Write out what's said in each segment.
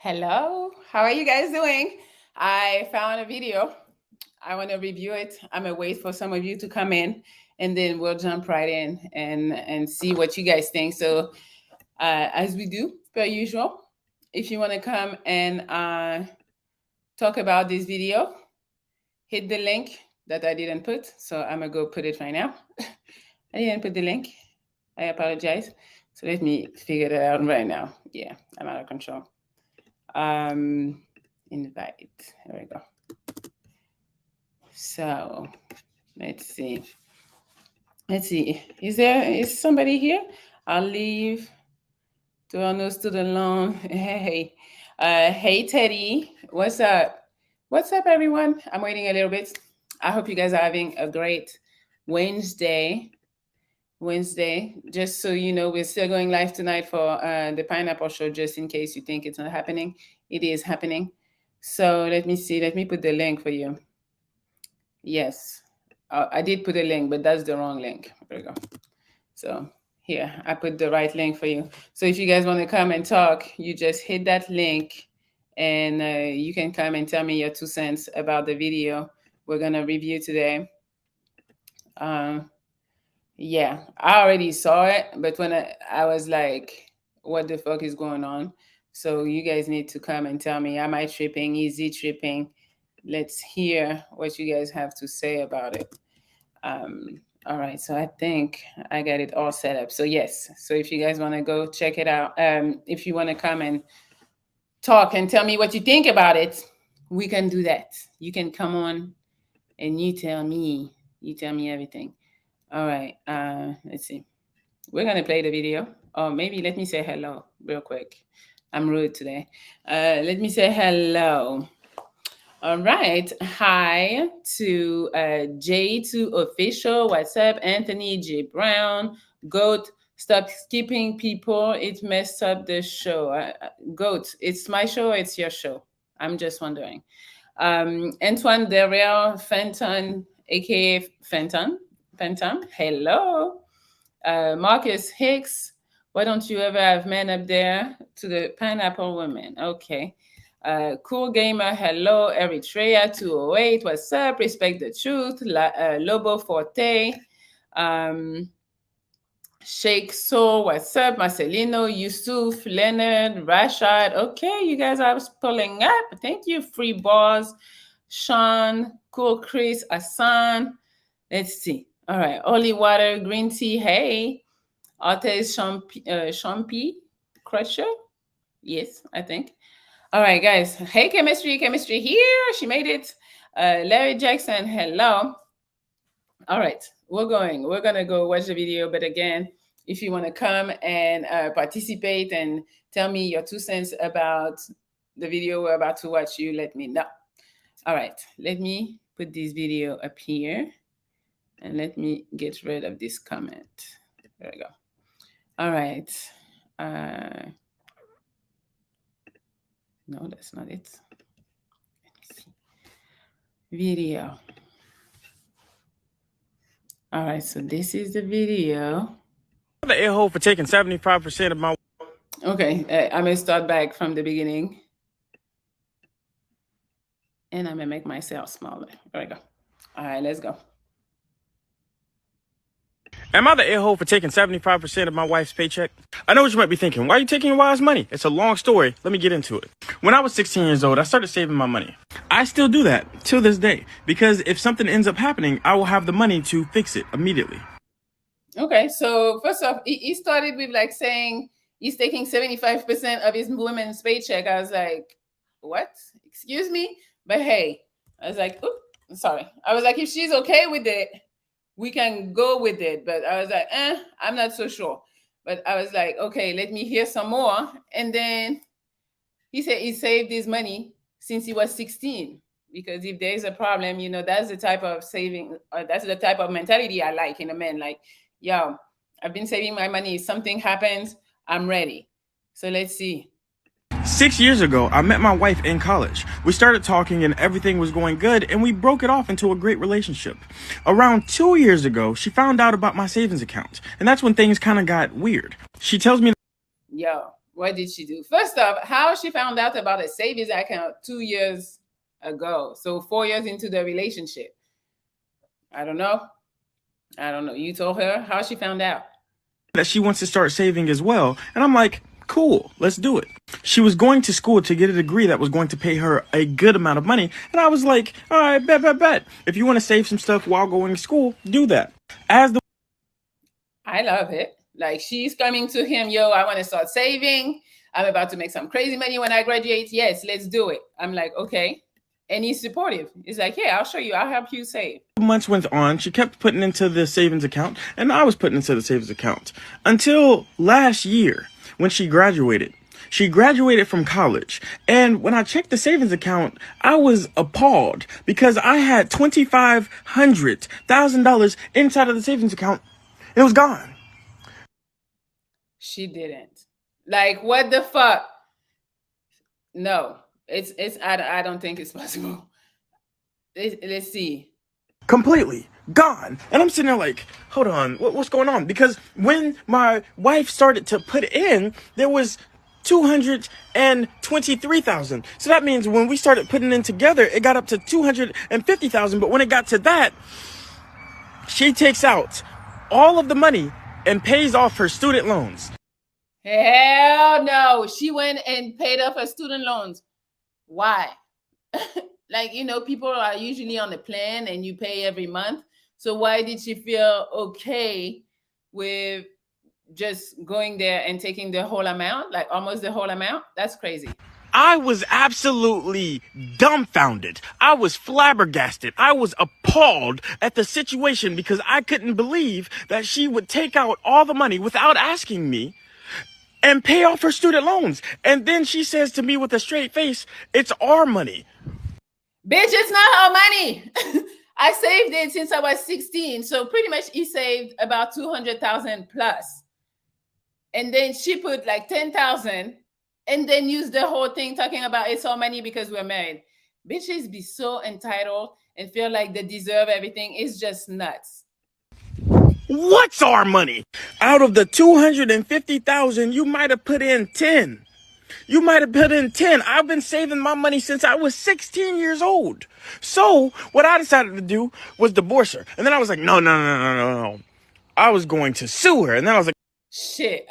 Hello, how are you guys doing? I found a video. I want to review it. I'm gonna wait for some of you to come in, and then we'll jump right in and see what you guys think. So, as we do per usual, if you want to come and talk about this video, hit the link that I didn't put. So I'm gonna go put it right now. I didn't put the link. I apologize. So let me figure that out right now. Yeah, I'm out of control. Invite. There we go. So let's see. Is somebody here? I'll leave to our nose to the lawn. Hey, hey Teddy. What's up? What's up, everyone? I'm waiting a little bit. I hope you guys are having a great Wednesday. Just so you know, we're still going live tonight for the Pineapple Show, just in case you think it's not happening. It is happening. So let me see. Let me put the link for you. Yes, I did put a link, but that's the wrong link. There we go. So here, I put the right link for you. So if you guys want to come and talk, you just hit that link and you can come and tell me your 2 cents about the video we're going to review today. Yeah, I already saw it, but when I was like, what the fuck is going on? So you guys need to come and tell me, am I tripping? Is he tripping? Let's hear what you guys have to say about it. All right, so I think I got it all set up. So yes, so if you guys want to go check it out, if you want to come and talk and tell me what you think about it, we can do that. You can come on and you tell me everything. All right, let's see. We're gonna play the video. Or maybe let me say hello real quick. I'm rude today. Let me say hello. All right. Hi to J2 Official. What's up? Anthony J. Brown. Goat. Stop skipping people. It messed up the show. Goat. It's my show. It's your show. I'm just wondering. Antoine Derriel Fenton, aka Fenton. Hello. Marcus Hicks. Why don't you ever have men up there to the Pineapple Women? Okay. Cool Gamer, hello. Eritrea 208, what's up? Respect the Truth. Lobo Forte. Sheikh Soul, what's up? Marcelino, Yusuf, Leonard, Rashad. Okay, you guys are pulling up. Thank you. Free Balls. Sean, Cool Chris, Asan. Let's see. All right. Holy Water, Green Tea, hey. Artes Champi, Crusher. Yes, I think. All right, guys. Hey, Chemistry here. She made it. Larry Jackson, hello. All right, we're going to go watch the video. But again, if you want to come and participate and tell me your 2 cents about the video we're about to watch, you let me know. All right, let me put this video up here. And let me get rid of this comment. There we go. All right. No, that's not it. Let me see. Video. All right, so this is the video. The a-hole for taking 75% of my... Okay, I'm going to start back from the beginning. And I'm going to make myself smaller. There we go. All right, let's go. Am I the a-hole for taking 75% of my wife's paycheck? I know what you might be thinking. Why are you taking your wife's money? It's a long story. Let me get into it. When I was 16 years old, I started saving my money. I still do that till this day because if something ends up happening, I will have the money to fix it immediately. Okay, so first off, he started with like saying he's taking 75% of his woman's paycheck. I was like, what? Excuse me? But hey, I was like, oops, sorry. I was like, if she's okay with it, we can go with it. But I was like, I'm not so sure. But I was like, okay, let me hear some more. And then he said he saved his money since he was 16. Because if there is a problem, you know, that's the type of saving, that's the type of mentality I like in a man. Like, yo, I've been saving my money. If something happens, I'm ready. So let's see. 6 years ago, I met my wife in college. We started talking and everything was going good, and we broke it off into a great relationship. Around 2 years ago, she found out about my savings account, and that's when things kind of got weird. She tells me... Yo, What did she do? First off, how she found out about a savings account 2 years ago? So 4 years into the relationship. I don't know. You told her how she found out. That she wants to start saving as well. And I'm like, cool, let's do it. She was going to school to get a degree that was going to pay her a good amount of money. And I was like, all right, bet. If you want to save some stuff while going to school, do that. I love it. Like, she's coming to him, yo, I want to start saving. I'm about to make some crazy money when I graduate. Yes, let's do it. I'm like, okay. And he's supportive. He's like, yeah, I'll show you. I'll help you save. Months went on. She kept putting into the savings account, and I was putting into the savings account until last year when she graduated. She graduated from college, and when I checked the savings account, I was appalled because I had $2,500,000 inside of the savings account. It was gone. She didn't. Like, what the fuck? No, it's. I don't think it's possible. Let's see. Completely gone. And I'm sitting there like, hold on, what's going on? Because when my wife started to put in, there was 223,000. So that means when we started putting in together, it got up to 250,000. But when it got to that, she takes out all of the money and pays off her student loans. Hell no. She went and paid off her student loans. Why? Like, people are usually on a plan and you pay every month. So why did she feel okay with just going there and taking the whole amount, like almost the whole amount? That's crazy. I was absolutely dumbfounded. I was flabbergasted. I was appalled at the situation because I couldn't believe that she would take out all the money without asking me and pay off her student loans. And then she says to me with a straight face, it's our money. Bitch, it's not her money. I saved it since I was 16. So pretty much he saved about 200,000 plus. And then she put like 10,000 and then used the whole thing talking about it's our money because we're married. Bitches be so entitled and feel like they deserve everything. It's just nuts. What's our money? Out of the 250,000, you might have put in 10. You might have put in 10. I've been saving my money since I was 16 years old. So what I decided to do was divorce her. And then I was like, no. I was going to sue her. And then I was like, shit,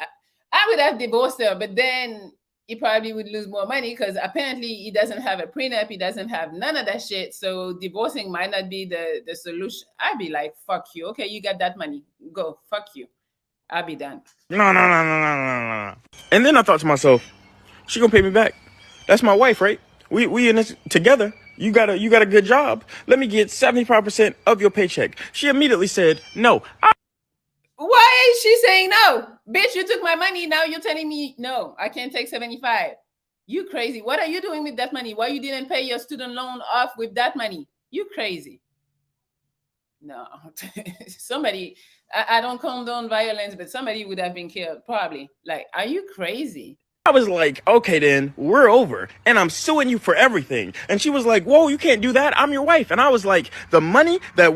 I would have divorced her, but then he probably would lose more money because apparently he doesn't have a prenup. He doesn't have none of that shit. So divorcing might not be the solution. I'd be like, fuck you. Okay, you got that money. Go. Fuck you. I'll be done. No. And then I thought to myself, she gonna pay me back. That's my wife, right? We in this together. You got a good job. Let me get 75% of your paycheck. She immediately said, no. Why is she saying no? Bitch, you took my money. Now you're telling me no, I can't take 75. You crazy. What are you doing with that money? Why you didn't pay your student loan off with that money? You crazy. No. Somebody, I don't condone violence, but somebody would have been killed, probably. Like, are you crazy? I was like, okay, then we're over and I'm suing you for everything. And she was like, whoa, you can't do that. I'm your wife. And I was like, the money that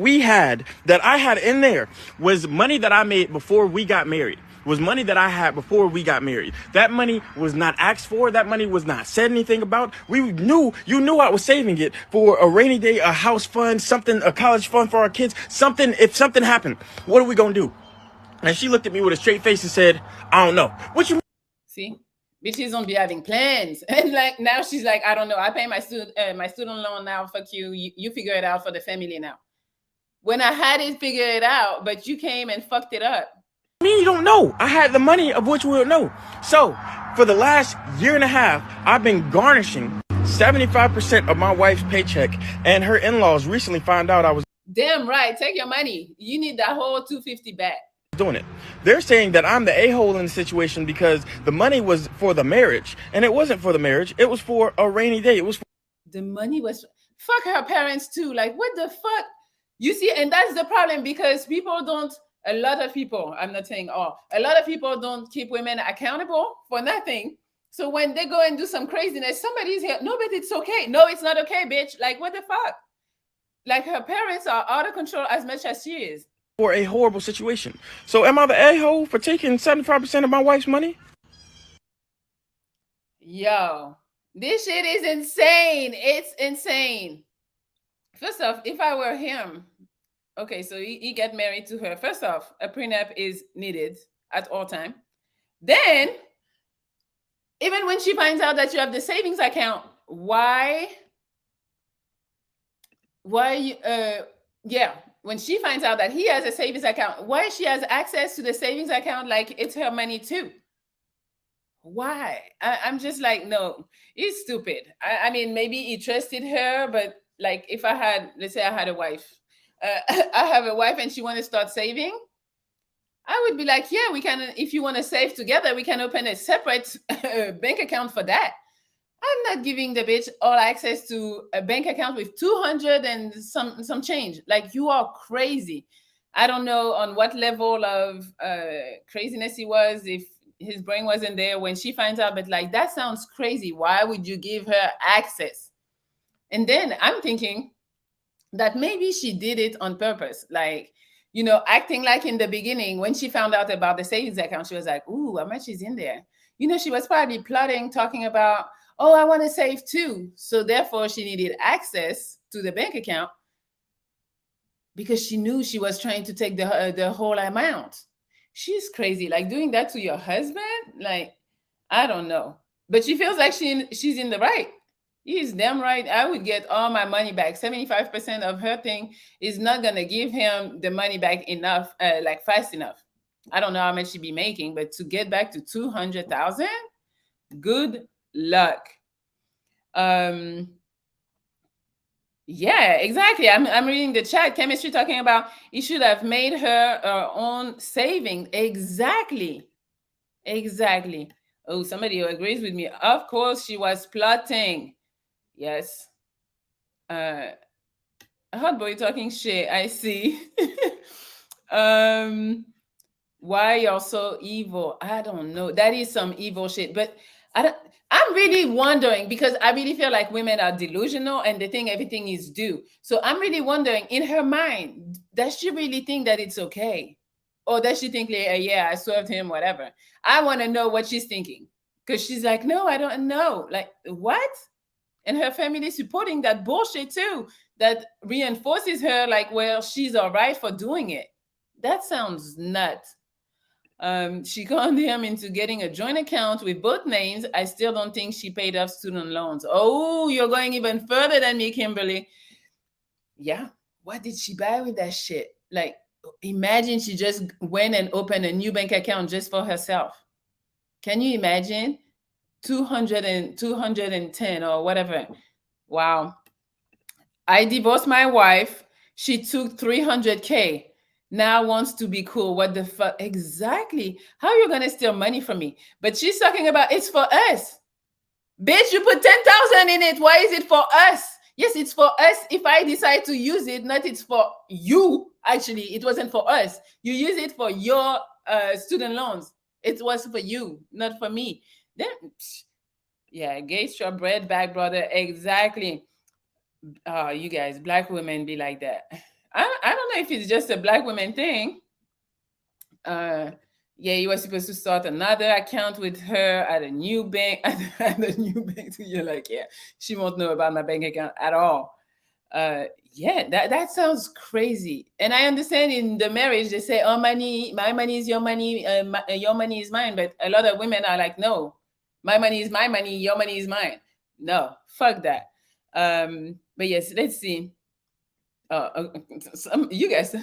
I had in there was money that I made before we got married. Was money that I had before we got married. That money was not asked for. That money was not said anything about. You knew I was saving it for a rainy day, a house fund, something, a college fund for our kids, something. If something happened, what are we going to do? And she looked at me with a straight face and said, I don't know. What you mean? See? Bitches don't be having plans. And like now she's like, I don't know. I pay my student loan now. Fuck you. You figure it out for the family now. When I had it figured out, but you came and fucked it up. I mean, you don't know. I had the money of which we don't know. So for the last year and a half, I've been garnishing 75% of my wife's paycheck, and her in-laws recently found out I was damn right. Take your money. You need that whole 250 back. Doing it. They're saying that I'm the a-hole in the situation because the money was for the marriage, and it wasn't for the marriage. It was for a rainy day. It was the money was fuck her parents too. Like, what the fuck? You see, and that's the problem because a lot of people, I'm not saying all, a lot of people don't keep women accountable for nothing. So when they go and do some craziness, somebody's here. No, but it's okay. No, it's not okay, bitch. Like, what the fuck? Like, her parents are out of control as much as she is. For a horrible situation. So am I the a-hole for taking 75% of my wife's money? Yo, this shit is insane. It's insane. First off, if I were him, okay, so he get married to her. First off, a prenup is needed at all time. Then, even when she finds out that you have the savings account, yeah, when she finds out that he has a savings account, why she has access to the savings account like it's her money too? Why? I'm just like, no, he's stupid. I mean, maybe he trusted her, but like, if I had, let's say I had a wife, I have a wife and she want to start saving, I would be like, yeah, we can. If you want to save together, we can open a separate bank account for that. I'm not giving the bitch all access to a bank account with 200 and some change. Like, you are crazy. I don't know on what level of craziness he was, if his brain wasn't there when she finds out, but like, that sounds crazy. Why would you give her access? And then I'm thinking that maybe she did it on purpose. Like, acting like in the beginning when she found out about the savings account, she was like, ooh, how much is in there? She was probably plotting, talking about, oh, I want to save too. So therefore, she needed access to the bank account because she knew she was trying to take the whole amount. She's crazy. Like, doing that to your husband, like, I don't know. But she feels like she's in the right. He's damn right. I would get all my money back. 75% of her thing is not gonna give him the money back enough, like fast enough. I don't know how much she'd be making, but to get back to 200,000, good luck. Yeah, exactly. I'm reading the chat. Chemistry talking about he should have made her own saving. Exactly. Exactly. Oh, somebody who agrees with me. Of course, she was plotting. Yes. Hot boy talking shit. I see. Why you're so evil? I don't know. That is some evil shit. But I'm really wondering, because I really feel like women are delusional and they think everything is due. So I'm really wondering, in her mind, does she really think that it's okay? Or does she think, like, yeah, I served him, whatever? I want to know what she's thinking. Because she's like, no, I don't know. Like, what? And her family supporting that bullshit too, that reinforces her, like, well, she's all right for doing it. That sounds nuts. She conned him into getting a joint account with both names. I still don't think she paid off student loans. Oh, you're going even further than me, Kimberly. Yeah. What did she buy with that shit? Like, imagine she just went and opened a new bank account just for herself. Can you imagine? 210 or whatever. Wow. I divorced my wife. She took 300K. Now wants to be cool. What the fuck? Exactly. How are you gonna steal money from me? But she's talking about it's for us. Bitch, you put 10,000 in it. Why is it for us? Yes, it's for us if I decide to use it, not it's for you. Actually, it wasn't for us. You use it for your student loans. It was for you, not for me. Then, yeah, Gates your bread back, brother. Exactly. You guys, black women be like that. I don't know if it's just a black women thing. Yeah, you were supposed to start another account with her at a new bank. At a new bank. You're like, yeah, she won't know about my bank account at all. Yeah, that sounds crazy. And I understand in the marriage they say, oh, money, my money is your money, your money is mine. But a lot of women are like, no, my money is my money, your money is mine. No, fuck that. But yes, let's see. You guys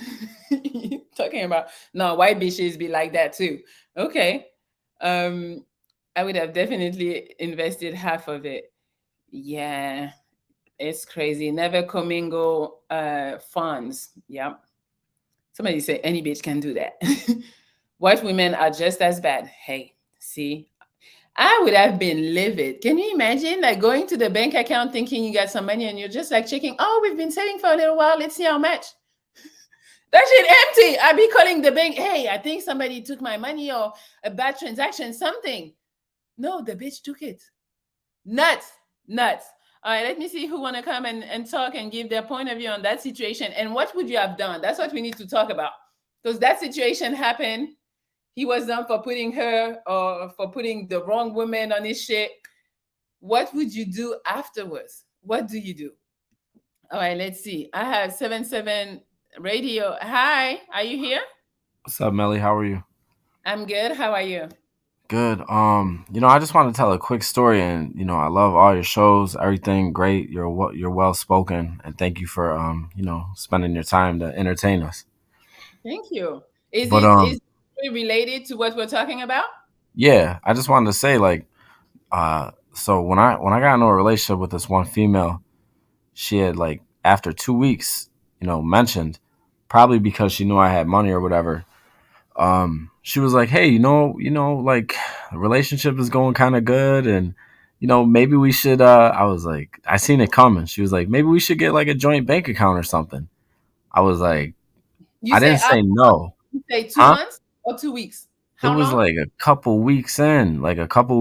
talking about, no, white bitches be like that too. Okay. I would have definitely invested half of it. Yeah, it's crazy. Never commingle funds. Yeah. Somebody say any bitch can do that. White women are just as bad. Hey, see, I would have been livid. Can you imagine, like, going to the bank account thinking you got some money and you're just like checking, oh, we've been saving for a little while. Let's see how much. That shit empty. I'd be calling the bank, hey, I think somebody took my money or a bad transaction, something. No, the bitch took it. Nuts. Nuts. All right, let me see who want to come and talk and give their point of view on that situation. And what would you have done? That's what we need to talk about. Because that situation happened. He was done for putting her or for putting the wrong woman on his shit. what would you do afterwards? What do you do? All right, let's see. I have 77 radio. Hi, are you here? What's up, Melly? How are you? I'm good. How are you? Good. I just want to tell a quick story, and I love all your shows, everything great. You're well spoken, and thank you for spending your time to entertain us. Thank you. Is But it related to what we're talking about? yeah, I just wanted to say so when I got into a relationship with this one female, she had like after 2 weeks, mentioned probably because she knew I had money or whatever. She was like, "Hey, like the relationship is going kind of good, and maybe we should." I was like, "I seen it coming." She was like, "Maybe we should get like a joint bank account or something." I was like, You "I say didn't say no, you say two huh?" months or 2 weeks? It How was long? like a couple weeks in,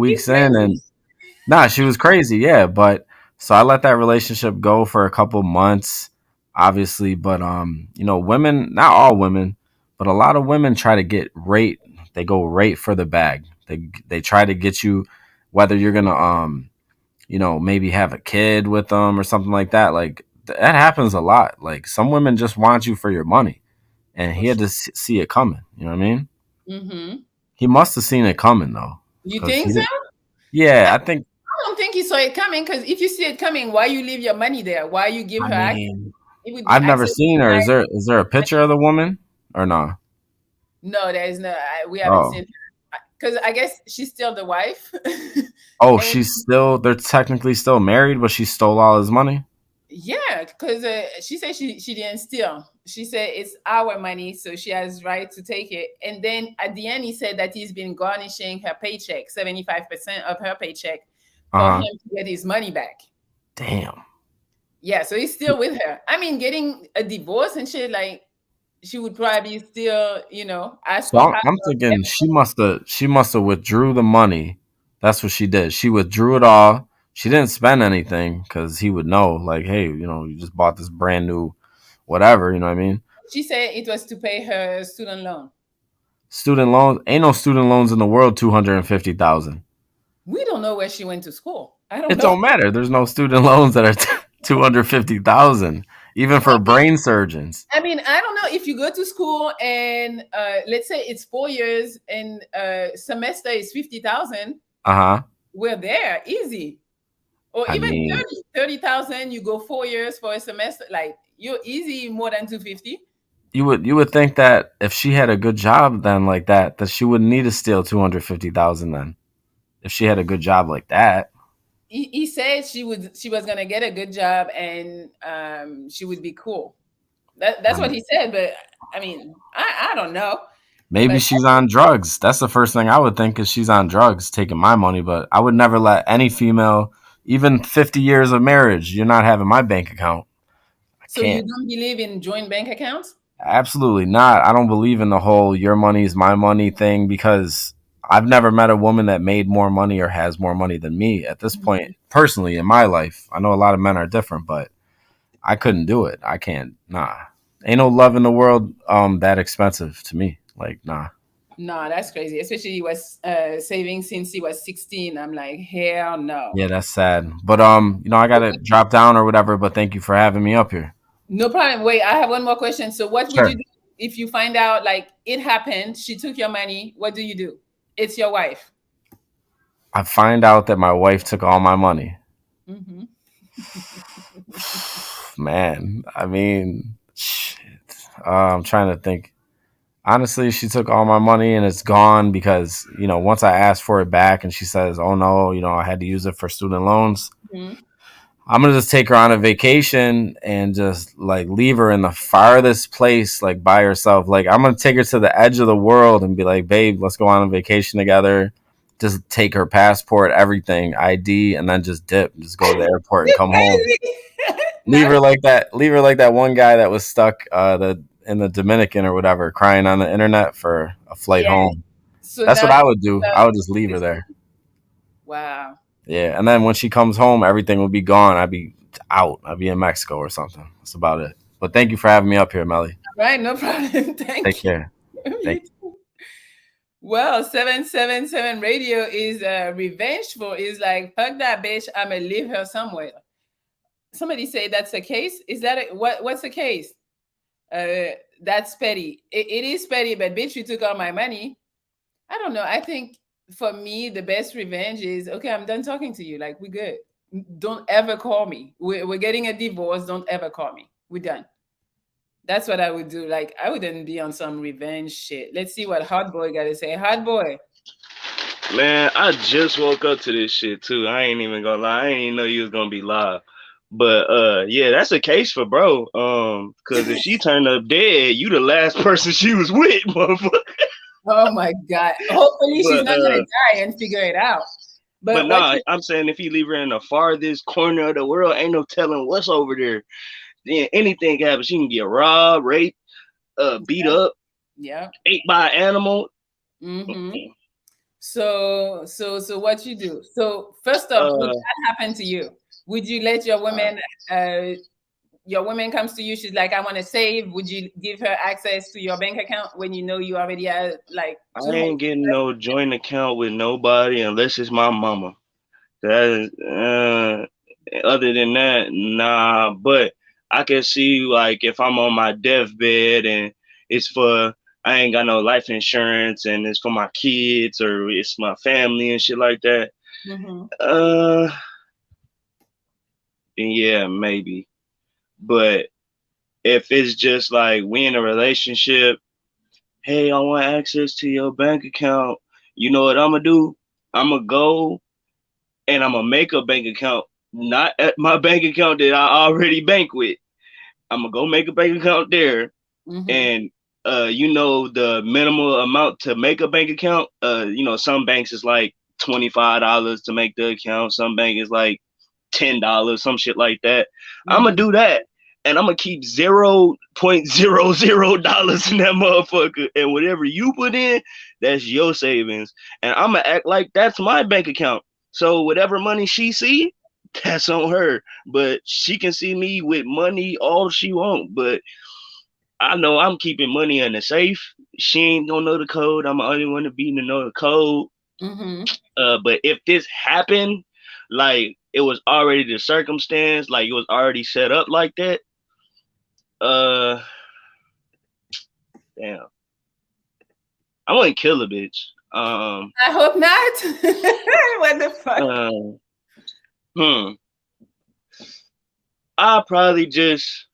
You and crazy. nah, she was crazy, yeah. But so I let that relationship go for a couple months, obviously. But women, not all women, but a lot of women try to get rate. They go rate for the bag. They try to get you, whether you're gonna maybe have a kid with them or something like that. Like that happens a lot. Like some women just want you for your money, and For he had to sure. see it coming. You know what I mean? Mm-hmm. He must have seen it coming though, You because think he so? did. Yeah, I I think. don't think you saw it coming because if you see it coming, why you leave your money there? Why you give I her access? mean, It would be I've never access seen her. Is there a picture of the woman or not? no, there is no. We haven't Oh, seen because I guess she's still the wife, oh, and they're technically still married, but she stole all his money. yeah, because she said she didn't steal. She said it's our money, so she has right to take it. And then at the end, he said that he's been garnishing her paycheck, 75% of her paycheck, Uh for him huh. to get his money back. Damn. Yeah, so he's still with her. I mean, getting a divorce and shit, like she would probably still, ask So for half I'm of thinking everything. she must have withdrew the money. That's what she did. She withdrew it all. She didn't spend anything because he would know, like, hey, you just bought this brand new whatever. You know what I mean? She said it was to pay her student loan. Student loans, ain't no student loans in the world 250,000. We don't know where she went to school. I don't It know. don't matter. There's no student loans that are 250,000, even for brain surgeons. I don't know if you go to school and let's say it's 4 years and semester is 50,000, Uh huh. we're there easy. Or I even mean, 30,000, you go 4 years for a semester, like you're easy more than 250. you would think that if she had a good job, then like that she wouldn't need to steal 250,000. Then if she had a good job like that, He said she was gonna get a good job and she would be cool. That's what um, he said, but I don't know. maybe But she's on drugs. That's the first thing I would think is she's on drugs, taking my money. But I would never let any female, even 50 years of marriage, you're not having my bank account. I so you can't. don't believe in joint bank accounts? Absolutely not. I don't believe in the whole your money is my money thing because I've never met a woman that made more money or has more money than me at this point, Mhm. personally, in my life. I know a lot of men are different, but I couldn't do it. I can't. Nah. Ain't no love in the world that expensive to me. Like, nah. No, that's crazy. Especially he was saving since he was 16. I'm like, hell no. Yeah, that's sad. But I gotta drop down or whatever, but thank you for having me up here. No problem. Wait, I have one more question. So what would you Sure. do if you find out like it happened, she took your money, what do you do? It's your wife. I find out that my wife took all my money. Hmm. Man, I mean, shit. I'm trying to think. Honestly, she took all my money and it's gone because, once I asked for it back and she says, oh no, I had to use it for student loans. Hmm. I'm going to just take her on a vacation and just like leave her in the farthest place, like by herself. Like, I'm going to take her to the edge of the world and be like, babe, let's go on a vacation together. Just take her passport, everything, ID, and then just dip, just go to the airport and You come home. crazy. Leave Not her like that. Leave her like that one guy that was stuck in the Dominican or whatever, crying on the internet for a flight yeah. home. So That's now what I would do. I would just leave her 60. there. Wow. Yeah, and then when she comes home, everything will be gone. I'd be out. I'd be in Mexico or something. That's about it. But thank you for having me up here, Melly. Right, no problem. Take Thank you. care. You Thank too. Well, 777 radio is revengeful. Is like, fuck that bitch. I'ma leave her somewhere. Somebody say that's the case. Is that what's the case? That's petty. It is petty, but bitch, you took all my money. I don't know. I think for me, the best revenge is, okay, I'm done talking to you. Like, we good. Don't ever call me. We're getting a divorce. Don't ever call me. We're done. That's what I would do. Like, I wouldn't be on some revenge shit. Let's see what Hot Boy got to say. Hot Boy. Man, I just woke up to this shit too. I ain't even gonna lie. I ain't even know you was gonna be live. But yeah, that's a case for bro. Cause if she turned up dead, you the last person she was with, motherfucker. Oh my God. Hopefully she's But not gonna die and figure it out. but But what nah, you, I'm saying if you leave her in the farthest corner of the world, ain't no telling what's over there. Then anything can happen. She can get robbed, raped, beat up, yeah. ate by an animal. Mm-hmm. So what you do? So first off, would Uh, that happen to you? Would you let your woman comes to you, she's like, I want to save. Would you give her access to your bank account when you know you already have like I 200? ain't getting no joint account with nobody unless it's my mama. That is, other than that, nah. But I can see like if I'm on my deathbed and it's for I ain't got no life insurance and it's for my kids or it's my family and shit like that. Mm-hmm. Uh, then yeah, maybe. But if it's just like we in a relationship, hey, I want access to your bank account. You know what I'm gonna do? I'm gonna go and I'm gonna make a bank account, not at my bank account that I already bank with. I'm gonna go make a bank account there, Mm-hmm. and the minimal amount to make a bank account. Some banks is like $25 to make the account. Some bank is like $10, some shit like that. I'm gonna Mm-hmm. do that, and I'm gonna keep $0.00 in that motherfucker, and whatever you put in, that's your savings, and I'm gonna act like that's my bank account. So whatever money she see, that's on her. But she can see me with money all she want. But I know I'm keeping money in the safe. She ain't gonna know the code. I'm the only one to be to know the code. Mm-hmm. But if this happened, like it was already the circumstance, like it was already set up like that. Uh, damn, I wouldn't kill a bitch. I hope not. What the fuck? Uh, hmm. I'll probably just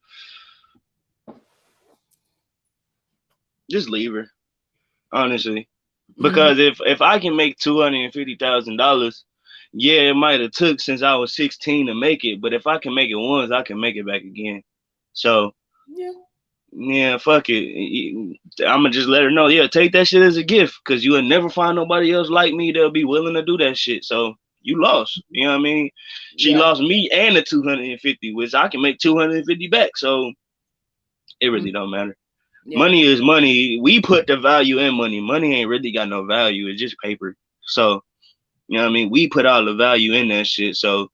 leave her, honestly. Mm-hmm. Because if I can make $250,000, yeah, it might have took since I was 16 to make it, but if I can make it once, I can make it back again. So Yeah. yeah, fuck it. I'ma just let her know. Yeah, take that shit as a gift, cause you will never find nobody else like me that'll be willing to do that shit. So you lost. You know what I mean? She Yeah. lost me and the 250, which I can make 250 back. So it Mm, really don't matter. yeah. Money is money. We put the value in money. Money ain't really got no value. It's just paper. So you know what I mean? We put all the value in that shit. So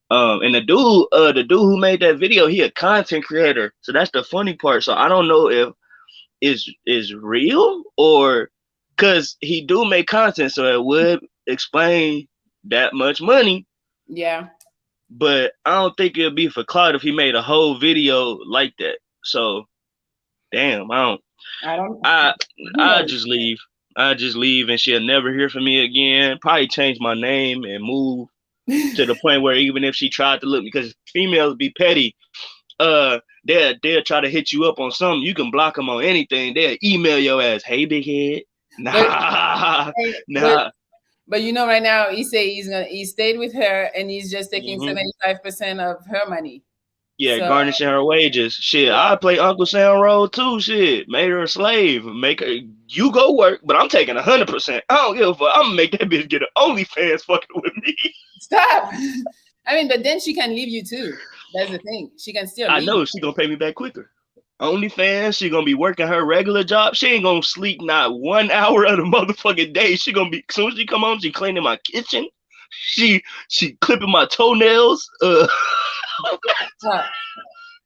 and the dude who made that video, he a content creator. So that's the funny part. So I don't know if is real or because he do make content, so it would explain that much money. Yeah. But I don't think it'd be for clout if he made a whole video like that. So damn, I don't. I don't. I Who I knows? just leave. I just leave, and she'll never hear from me again. Probably change my name and move to the point where even if she tried to look, because females be petty, they'll try to hit you up on something. You can block them on anything. They'll email your ass, hey big head. But Nah, but nah. but you know, right now he say he stayed with her and he's just taking hmm 75% of her money. Yeah, So garnishing her wages. Shit, yeah. I play Uncle Sam role too. Shit, made her a slave. Make her you go work, but I'm taking 100%. I don't give a fuck. I'm gonna make that bitch get an OnlyFans fucking with me. Stop. I mean, but then she can leave you too. That's the thing. She can still I leave know you. she gonna pay me back quicker. OnlyFans, she gonna be working her regular job. She ain't gonna sleep not 1 hour of the motherfucking day. She gonna be as soon as she come home, she cleaning my kitchen. She clipping my toenails. Uh,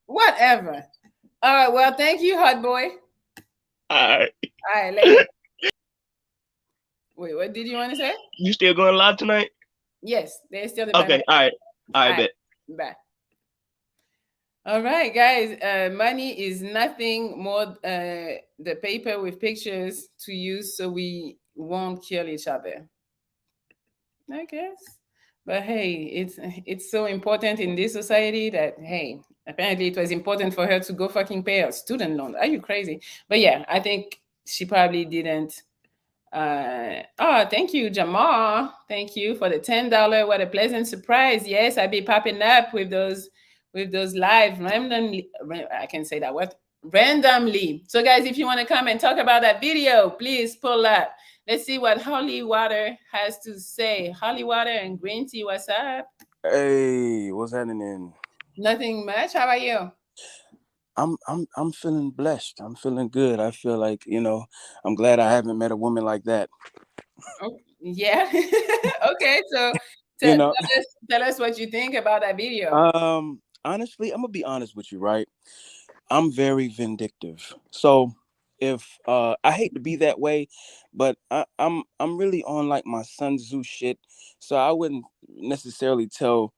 whatever. All right. Well, thank you, hot boy. All right. All right, later. Wait, what did you want to say? You still going live tonight? Yes, there's still the Okay, all right, bet. Bye. All right, guys. Money is nothing more the paper with pictures to use so we won't kill each other. I guess. But hey, it's so important in this society that hey, apparently it was important for her to go fucking pay a student loan. Are you crazy? But yeah, I think she probably didn't. Oh, thank you, Jamal. Thank you for the $10. What a pleasant surprise. Yes, I'll be popping up with those live randomly. I can say that word randomly. So guys, if you want to come and talk about that video, please pull up. Let's see what Holly Water has to say. Holly Water and Green Tea, what's up? Hey, what's happening? Nothing much. How about you? I'm feeling blessed. I'm feeling good. I feel like, I'm glad I haven't met a woman like that. Oh, yeah. Okay, so tell us what you think about that video. Honestly, I'm gonna be honest with you, right? I'm very vindictive. So if I hate to be that way, but I'm really on like my Sun Tzu shit. So I wouldn't necessarily tell.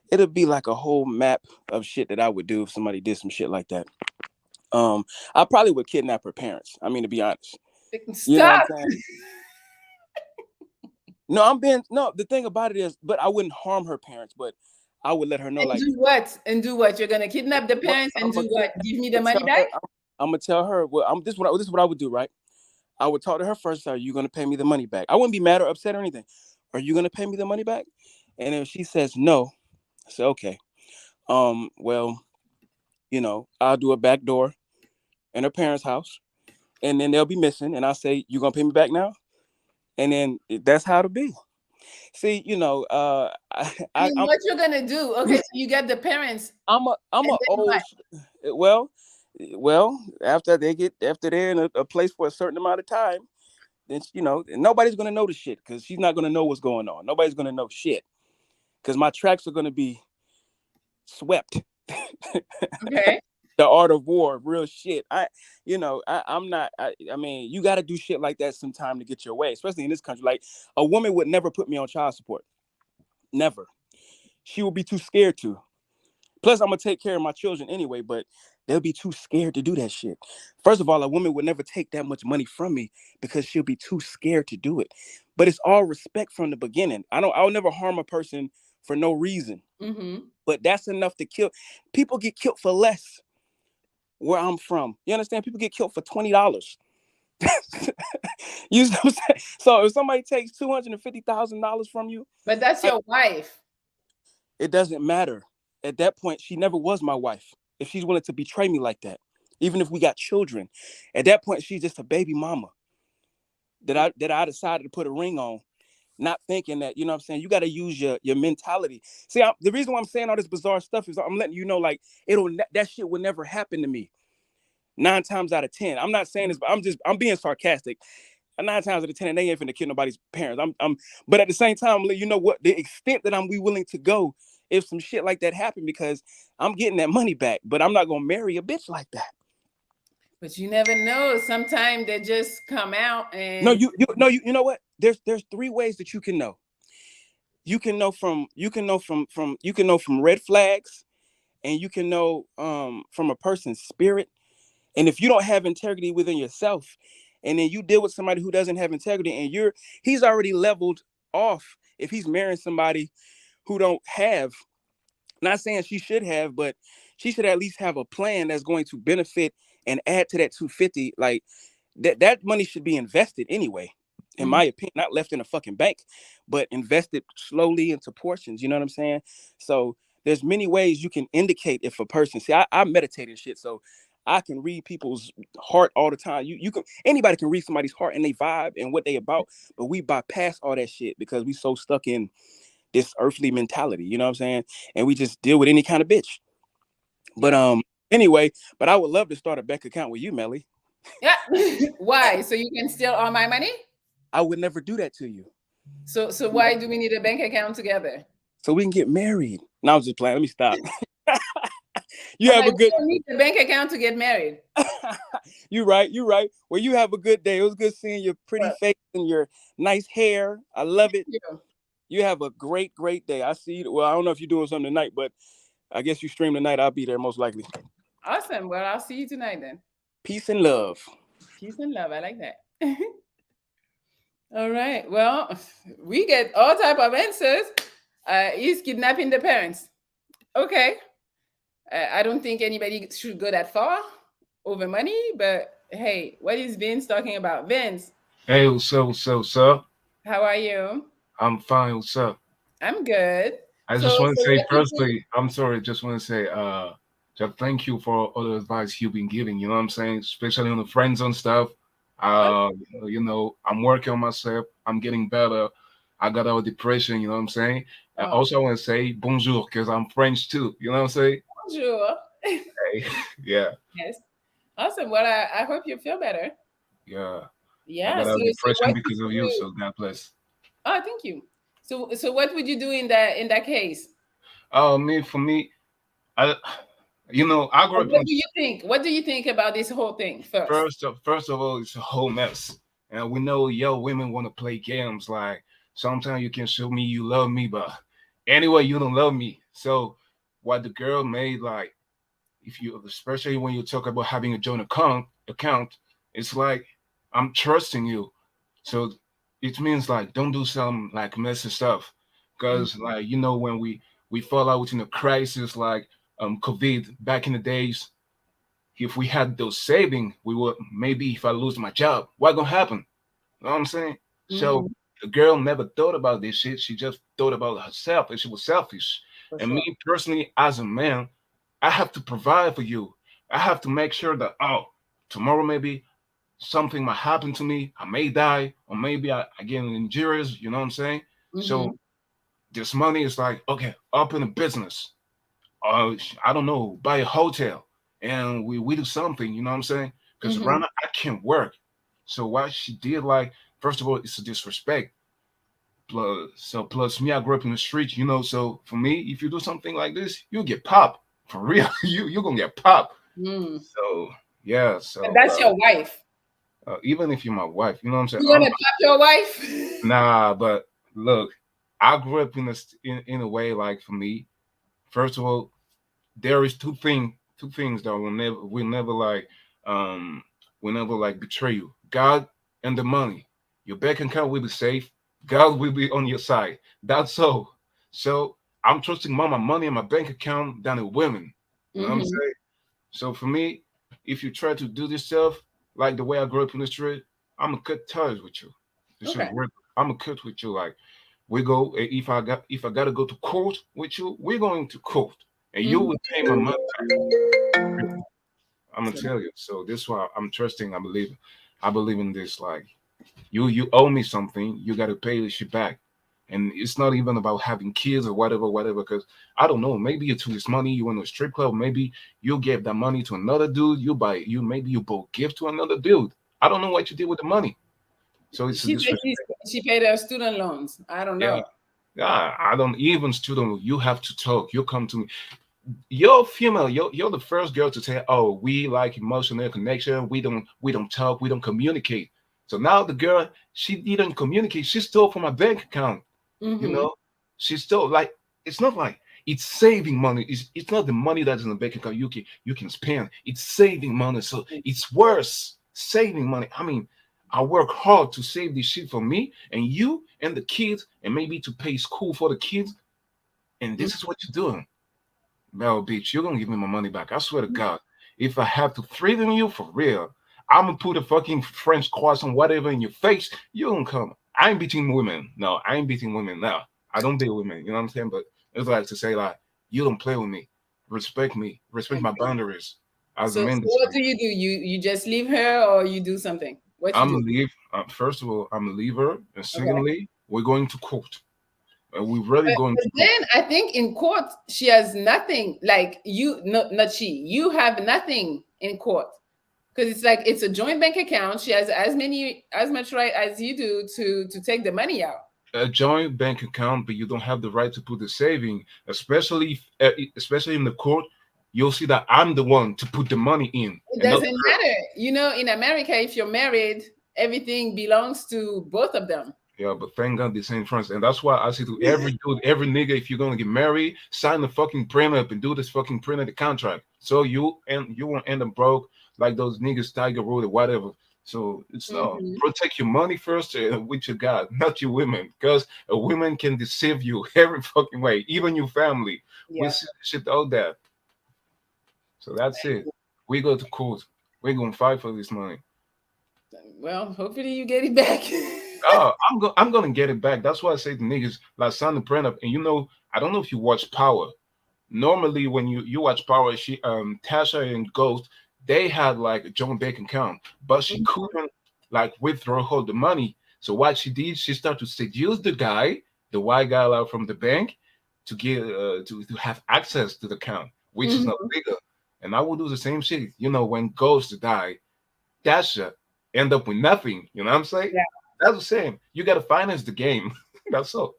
It'll be like a whole map of shit that I would do if somebody did some shit like that. I probably would kidnap her parents. I mean, to be honest. Stop. You know what I'm saying? No, the thing about it is, but I wouldn't harm her parents, but I would let her know, and do what? You're gonna kidnap the parents and do what? Give me the money back? I'm gonna tell her, well, this is what I would do, right? I would talk to her first. Are you gonna pay me the money back? I wouldn't be mad or upset or anything. Are you gonna pay me the money back? And if she says no, I say, okay. Well, I'll do a back door in her parents' house, and then they'll be missing. And I'll say, you gonna pay me back now? And then that's how it'll be. See, what you're gonna do? Okay, so you get the parents. I'm a old. Well, after they're in a place for a certain amount of time, then nobody's gonna know the shit because she's not gonna know what's going on. Nobody's gonna know shit because my tracks are gonna be swept. Okay. The art of war, real shit. I'm not. I mean, you got to do shit like that sometime to get your way, especially in this country. Like a woman would never put me on child support. Never. She will be too scared to. Plus, I'm gonna take care of my children anyway, but they'll be too scared to do that shit. First of all, a woman would never take that much money from me because she'll be too scared to do it. But it's all respect from the beginning. I'll never harm a person for no reason. Mm-hmm. But that's enough to kill. People get killed for less. Where I'm from, you understand? People get killed for $20. You know what I'm saying? So if somebody takes $250,000 from you, but that's your wife. It doesn't matter. At that point, she never was my wife. If she's willing to betray me like that, even if we got children, at that point, she's just a baby mama that I decided to put a ring on, not thinking that, you know what I'm saying? You got to use your mentality. See, the reason why I'm saying all this bizarre stuff is I'm letting you know, like, that shit would never happen to me 9 times out of 10. I'm not saying this, but I'm being sarcastic. 9 times out of 10, and they ain't finna kill nobody's parents. But at the same time, you know what? The extent that I'm willing to go if some shit like that happened, because I'm getting that money back, but I'm not gonna marry a bitch like that. But you never know. Sometimes they just come out and you know what? There's 3 ways that you can know. You can know from red flags, and you can know from a person's spirit. And if you don't have integrity within yourself, and then you deal with somebody who doesn't have integrity, and he's already leveled off if he's marrying somebody who don't have, not saying she should have, but she should at least have a plan that's going to benefit and add to that 250. Like that money should be invested anyway, in my opinion, not left in a fucking bank, but invested slowly into portions. You know what I'm saying? So there's many ways you can indicate if a person, see, I meditate and shit. So I can read people's heart all the time. Anybody can read somebody's heart and they vibe and what they about, but we bypass all that shit because we so stuck in this earthly mentality, you know what I'm saying? And we just deal with any kind of bitch. But anyway, but I would love to start a bank account with you, Melly. Yeah. Why? So you can steal all my money? I would never do that to you. So why do we need a bank account together? So we can get married. No, I was just playing. Let me stop. You have a good. You don't need the bank account to get married. You right. You right. Well, you have a good day. It was good seeing your pretty face and your nice hair. I love it. you. You have a great, great day. I see. Well, I don't know if you're doing something tonight, but I guess you stream tonight. I'll be there most likely. Awesome. Well, I'll see you tonight then. Peace and love. Peace and love. I like that. All right. Well, we get all type of answers. He's kidnapping the parents. Okay. I don't think anybody should go that far over money, but hey, what is Vince talking about? Vince, Hey, what's up? What's up? What's up? how are you? I'm fine. What's up? I'm good. I So, just want to so say, what do you think? firstly, I'm sorry. Just want to say, just thank you for all the advice you've been giving. You know what I'm saying? Especially on the friends and stuff. Uh, I'm working on myself. I'm getting better. I got out of depression. You know what I'm saying? And Oh, also, I want to say bonjour because I'm French too. You know what I'm saying? bonjour. Hey, yeah, Yes. Awesome. Well, I hope you feel better. yeah. I Yeah. got So, out of so depression what would because of you you. do? So God bless. Oh, thank you. So what would you do in that case? For me, I, I grew And up in what do you think? What do you think about this whole thing first? first of all, it's a whole mess. And we know women want to play games. Like sometimes you can show me you love me, but anyway, you don't love me. So what the girl made, like if you especially when you talk about having a joint account, it's like I'm trusting you. So it means like don't do some like messy stuff. Mhm. Because like when we fall out in a crisis like COVID back in the days, if we had those saving, we would maybe if I lose my job, what gonna happen? You know what I'm saying? So Mhm. the girl never thought about this shit. She just thought about herself and she was selfish. For And me sure. personally, as a man, I have to provide for you. I have to make sure that tomorrow maybe something might happen to me. I may die, or maybe I get injuries, you know what I'm saying? Hmm. So this money is like, okay, up in a business I don't know, buy a hotel and we do something, you know what I'm saying? Because Hmm. right now I can't work. So what she did, like, first of all, it's a disrespect. Plus me, I grew up in the street, so for me, if you do something like this, you'll get popped. For real. You're gonna get popped. Mm. So yeah, But so that's your wife. even if you're my wife, you know what I'm saying? You gonna pop your wife? Nah, but look, I grew up in a way like for me, first of all, there is two things that will never like um will never like betray you. God and the money. Your bank account will be safe. God will be on your side. That's all. So I'm trusting more my money in my bank account than the women. You know what I'm Hmm. saying? So for me, if you try to do this stuff like the way I grew up in the street, I'm gonna cut ties with you. This is Okay. real. I'm gonna cut with you. Like we go. If I gotta go to court with you, we're going to court, and you Hmm. will pay my money back. I'm gonna So, tell you. So this is why I'm trusting. I believe in this. Like you owe me something. You gotta pay this shit back. And it's not even about having kids or whatever. Because I don't know. Maybe you took this money. You went to a strip club. Maybe you gave that money to another dude. Maybe you bought gift to another dude. I don't know what you did with the money. So it's a she said disrespect. she paid her student loans. I don't Yeah. know. Yeah, I don't even student. You have to talk. You come to me. You're female. You're the first girl to say, "Oh, we like emotional connection. We don't talk. We don't communicate." So now the girl, she didn't communicate. She stole from my bank account. You Hmm. know, she stole like it's not like it's saving money. It's not the money that's in the bank account you can spend. It's saving money. So it's worse saving money. I mean, I work hard to save this shit for me and you and the kids, and maybe to pay school for the kids. And this is what you're doing. Mel Beach, you're gonna give me my money back. I swear to God. If I have to threaten you for real, I'm gonna put a fucking French croissant, whatever, in your face. You don't come. I ain't beating women. No, I ain't beating women. No, I don't beat women. You know what I'm saying? But it's like to say like, you don't play with me. Respect me. Respect my Okay. boundaries. As a So man, what do? You just leave her or you do something? What you I'm do? gonna leave. First of all, I'm gonna leave her, and Okay. secondly, we're going to court. We're really going But to court. then I think in court she has nothing. Like you, not she. You have nothing in court because it's like it's a joint bank account. She has as much right as you do to take the money out. A joint bank account, but you don't have the right to put the saving, especially in the court. you'll see that I'm the one to put the money in. It And not doesn't matter. You know, in America, if you're married, everything belongs to both of them. yeah, but thank God this ain't France. And that's why I say to every dude, every nigga, if you're gonna get married, sign the fucking prenup and do this fucking prenup contract. So you won't end up broke like those niggas Tiger Road or whatever. So it's no Hmm. protect your money first with your God, not your women, because a woman can deceive you every fucking way, even your family. We Yeah. see shit out there. So that's it. We go to court. We're gonna fight for this money. Well, hopefully you get it back. Oh, I'm gonna get it back. That's why I say to niggas like Sandra Prenup. And you know, I don't know if you watch Power. Normally, when you watch Power, she Tasha and Ghost, they had like a John Bacon account, but she couldn't like withdraw all the money. So what she did, she started to seduce the guy, the white guy out from the bank, to get to have access to the account, which is not Mhm. legal. And I will do the same shit. You know, when Ghost die, Tasha end up with nothing. You know what I'm saying? Yeah, That's the same. You got to finance the game. That's all.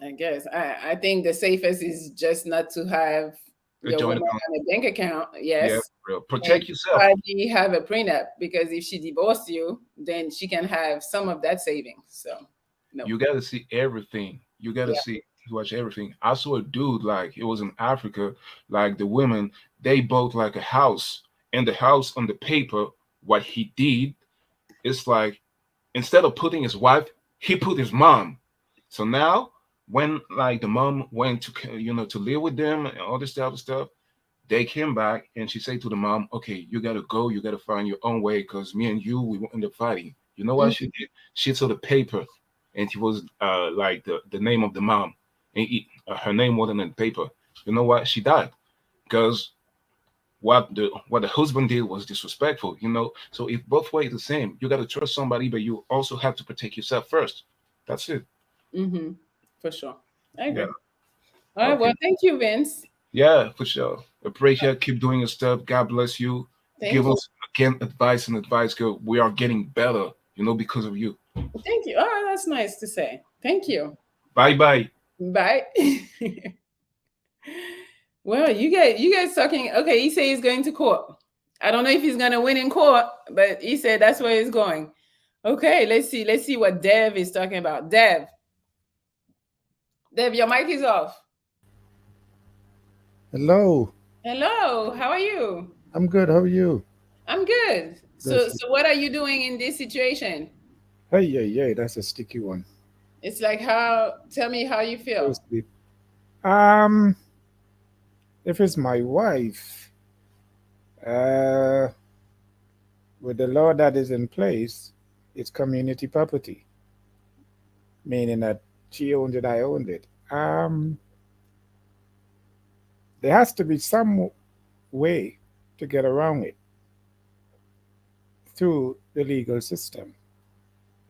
I guess. I think the safest is just not to have A your joint woman account. on a bank account. Yeah, Yes. bro. And Protect yourself. probably have a prenup because if she divorced you, then she can have some of that savings. So, no. You got to see everything. You got to Yeah. see, watch everything. I saw a dude like it was in Africa. Like the women, they bought like a house, and the house on the paper. What he did is like instead of putting his wife, he put his mom. So now when like the mom went to to live with them and all this type of stuff, they came back and she said to the mom, "Okay, you gotta go. You gotta find your own way because me and you we will end up fighting." You know what Mm. she did? She saw the paper, and it was like the name of the mom, and her name wasn't in the paper. You know what? She died because what the husband did was disrespectful. So if both ways the same, you gotta trust somebody, but you also have to protect yourself first. That's it. Mm-hmm. For sure. I agree. Yeah. All right. Okay. Well, thank you, Vince. Yeah, for sure. Appreciate. Keep doing your stuff. God bless you. Thank Give you. us again advice and advice, girl. We are getting better, because of you. Thank you. Oh, that's nice to say. Thank you. Bye bye. Bye. Well, you guys talking. Okay, he said he's going to court. I don't know if he's gonna win in court, but he said that's where he's going. Okay, let's see. Let's see what Dev is talking about. Dev, your mic is off. Hello, Hello, how are you? I'm good. How are you? I'm good. So, That's so what are you doing in this situation? hey, yeah, yeah. That's a sticky one. It's like how? Tell me how you Go feel. sleep. Um, if it's my wife, uh, with the law that is in place, it's community property, meaning that she owned it, I owned it. There has to be some way to get around it through the legal system.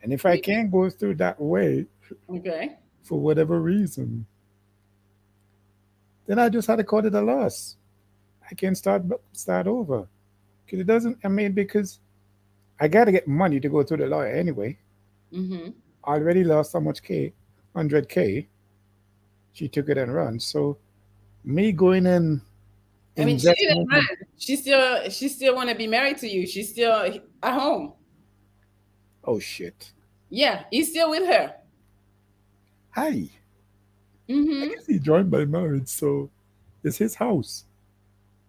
And if I can't go through that way Okay. for whatever reason, then I just had to call it a loss. I can start over. Because it doesn't. I mean, because I got to get money to go to the lawyer anyway. Mm-hmm. I already lost so much 100K. She took it and run. So me going in I mean, she didn't investment. run. She still want to be married to you. She's still at home. Oh shit! Yeah, he's still with her. Hi. I Mm-hmm. guess he joined by marriage, so it's his house.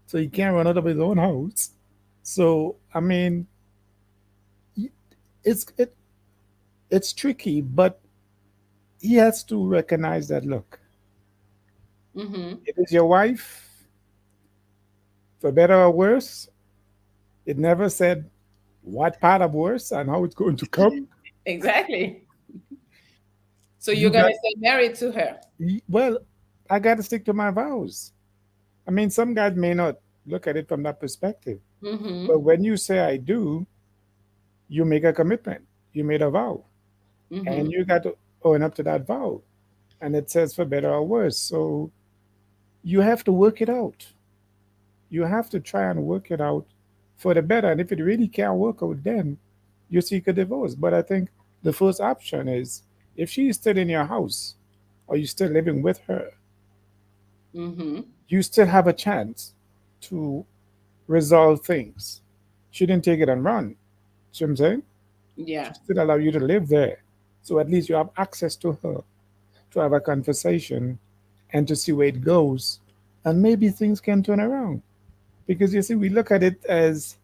So he can't run out of his own house. So I mean, y- it's it it's tricky, but he has to recognize that. Look, Mm-hmm. it is your wife, for better or worse. It never said what part of worse and how it's going to come. Exactly. So you're You gonna got stay married to her. well. I got to stick to my vows. I mean, some guys may not look at it from that perspective, Mm-hmm. but when you say I do, you make a commitment. You made a vow, Mm-hmm. and you got to own up to that vow. And it says for better or worse. So you have to work it out. You have to try and work it out for the better. And if it really can't work out, then you seek a divorce. But I think the first option is if she is still in your house or you're still living with her, Mm-hmm. you still have a chance to resolve things. She didn't take it and run. See what I'm saying? Yeah. She still allow you to live there. So at least you have access to her to have a conversation and to see where it goes. And maybe things can turn around. Because you see, we look at it as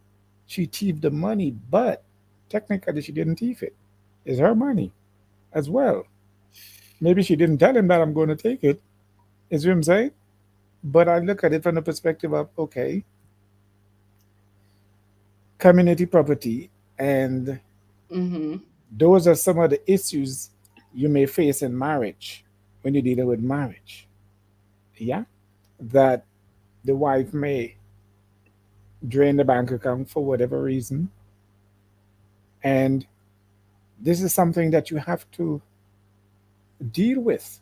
she thieved the money, but technically she didn't thieve it. It's her money as well. Maybe she didn't tell him that I'm going to take it. Is what I'm saying? But I look at it from the perspective of okay, community property, and Mm-hmm. those are some of the issues you may face in marriage when you're dealing with marriage. Yeah, that the wife may drain the bank account for whatever reason, and this is something that you have to deal with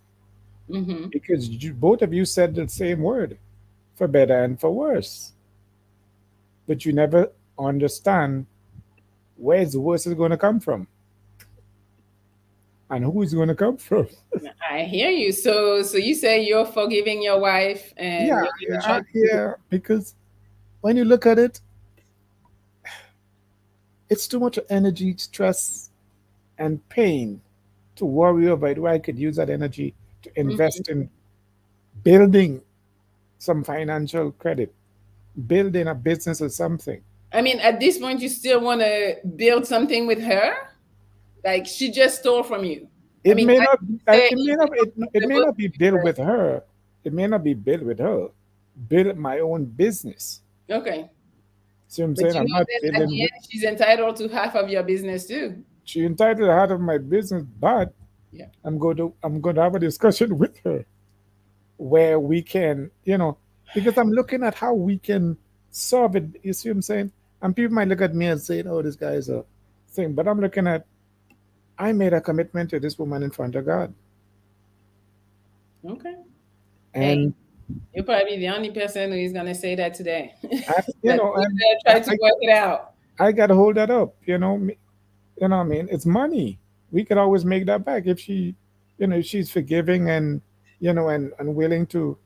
Mm-hmm. because both of you said the same word, for better and for worse, but you never understand where the worst is going to come from and who is going to come from. I hear you. So you say you're forgiving your wife and Yeah, you're gonna try yeah, to. yeah. Because when you look at it, it's too much energy, stress, and pain to worry about where I could use that energy to Mhm. invest in building some financial credit, building a business or something. I mean, at this point, you still want to build something with her? Like she just stole from you. I It mean, may I not. say It may if not. you're It may comfortable not be with built her. with her. It may not be built with her. Build my own business. Okay. See what I'm But saying? you I'm know not that at building the with. end, she's entitled to half of your business too. She entitled out of my business, but Yeah. I'm going to have a discussion with her where we can, because I'm looking at how we can solve it. You see what I'm saying? And people might look at me and say, "Oh, this guy is a thing," but I'm looking at. I made a commitment to this woman in front of God, Okay. Hey, and you're probably the only person who is gonna say that today. I, That you and try to work it out. I got to hold that up. What I mean? It's money. We could always make that back if she, if she's forgiving and, and willing to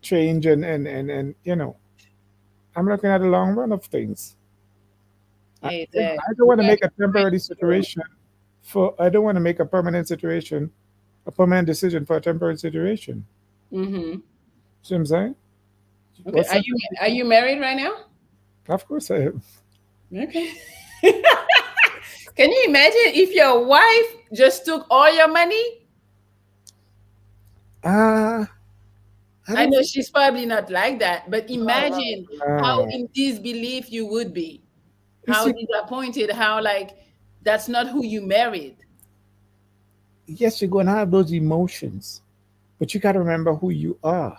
change and I'm looking at the long run of things. I, Hey, Dad, I don't you want to got make a great temporary story. situation I don't want to make a permanent situation, a permanent decision for a temporary situation. Mm-hmm. See what I'm saying? Okay. What's that? Are you married right now? Of course I am. Okay. Can you imagine if your wife just took all your money? Uh, I I don't know think, she's probably not like that, but imagine how uh, in disbelief you would be, you how see, disappointed, how like that's not who you married. yes, you're going to have those emotions, but you got to remember who you are.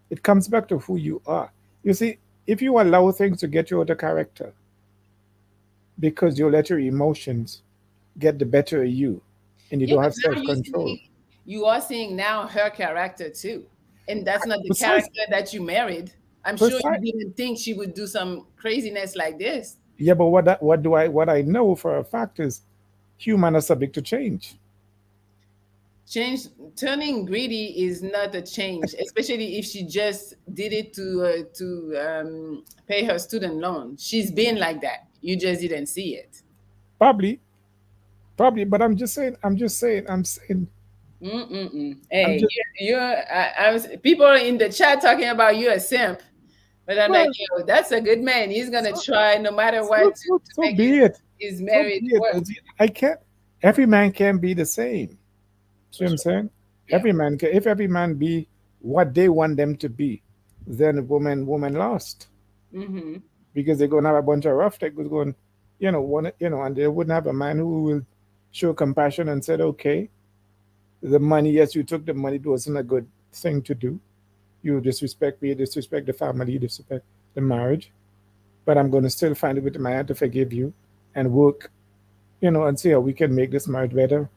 It comes back to who you are. You see, if you allow things to get you out of character because you let your emotions get the better of you and you Yeah, don't but have now self control. you are seeing now her character too. And that's not the Besides, character that you married. I'm sure besides, you didn't think she would do some craziness like this. yeah, but what I know for a fact is human are subject to change. Change turning greedy is not a change, especially if she just did it to pay her student loan. She's been like that. You just didn't see it. Probably, probably, but Mm-mm-mm. I'm Hey, just I was people in the chat talking about you a simp, but I'm like, well, yo, that's a good man. He's gonna so, try no matter what to so make be it. his So marriage be it. work. I can't. Every man can be the same. See what That's I'm saying? Yeah. If every man be what they want them to be, then the woman lost Mm-hmm. because they're gonna have a bunch of rough takers going, and they wouldn't have a man who will show compassion and said, okay, the money, yes, you took the money, it wasn't a good thing to do. You disrespect me, you disrespect the family, you disrespect the marriage, but I'm gonna still find it with my hand to forgive you and work, and see how we can make this marriage better.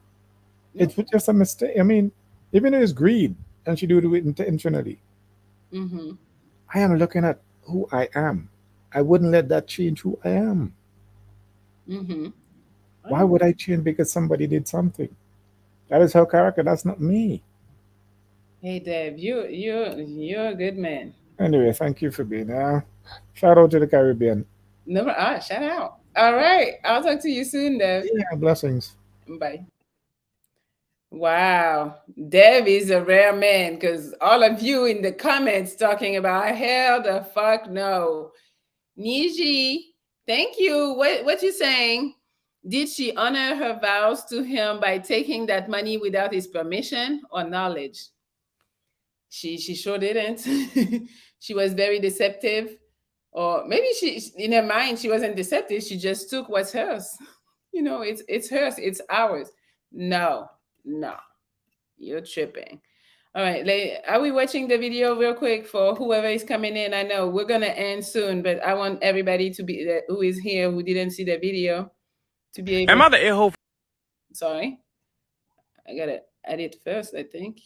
It's Okay. just a mistake. I mean, even though it's greed and she do it intentionally, Mm-hmm. I am looking at who I am. I wouldn't let that change who I am. Mm-hmm. Why would I change because somebody did something? That is her character. That's not me. Hey Deb, you're a good man. Anyway, thank you for being here. Shout out to the Caribbean. No, shout out. All right. I'll talk to you soon, Dev. Yeah, blessings. Bye. Wow. Dev is a rare man because all of you in the comments talking about hell the fuck no. Niji, thank you. What you saying? Did she honor her vows to him by taking that money without his permission or knowledge? She sure didn't. She was very deceptive, or maybe she in her mind she wasn't deceptive. She just took what's hers. It's hers. It's ours. No, no, you're tripping. All right, are we watching the video real quick for whoever is coming in? I know we're gonna end soon, but I want everybody to be who is here who didn't see the video to be able. Am I the a-hole? Sorry, I gotta edit first, I think.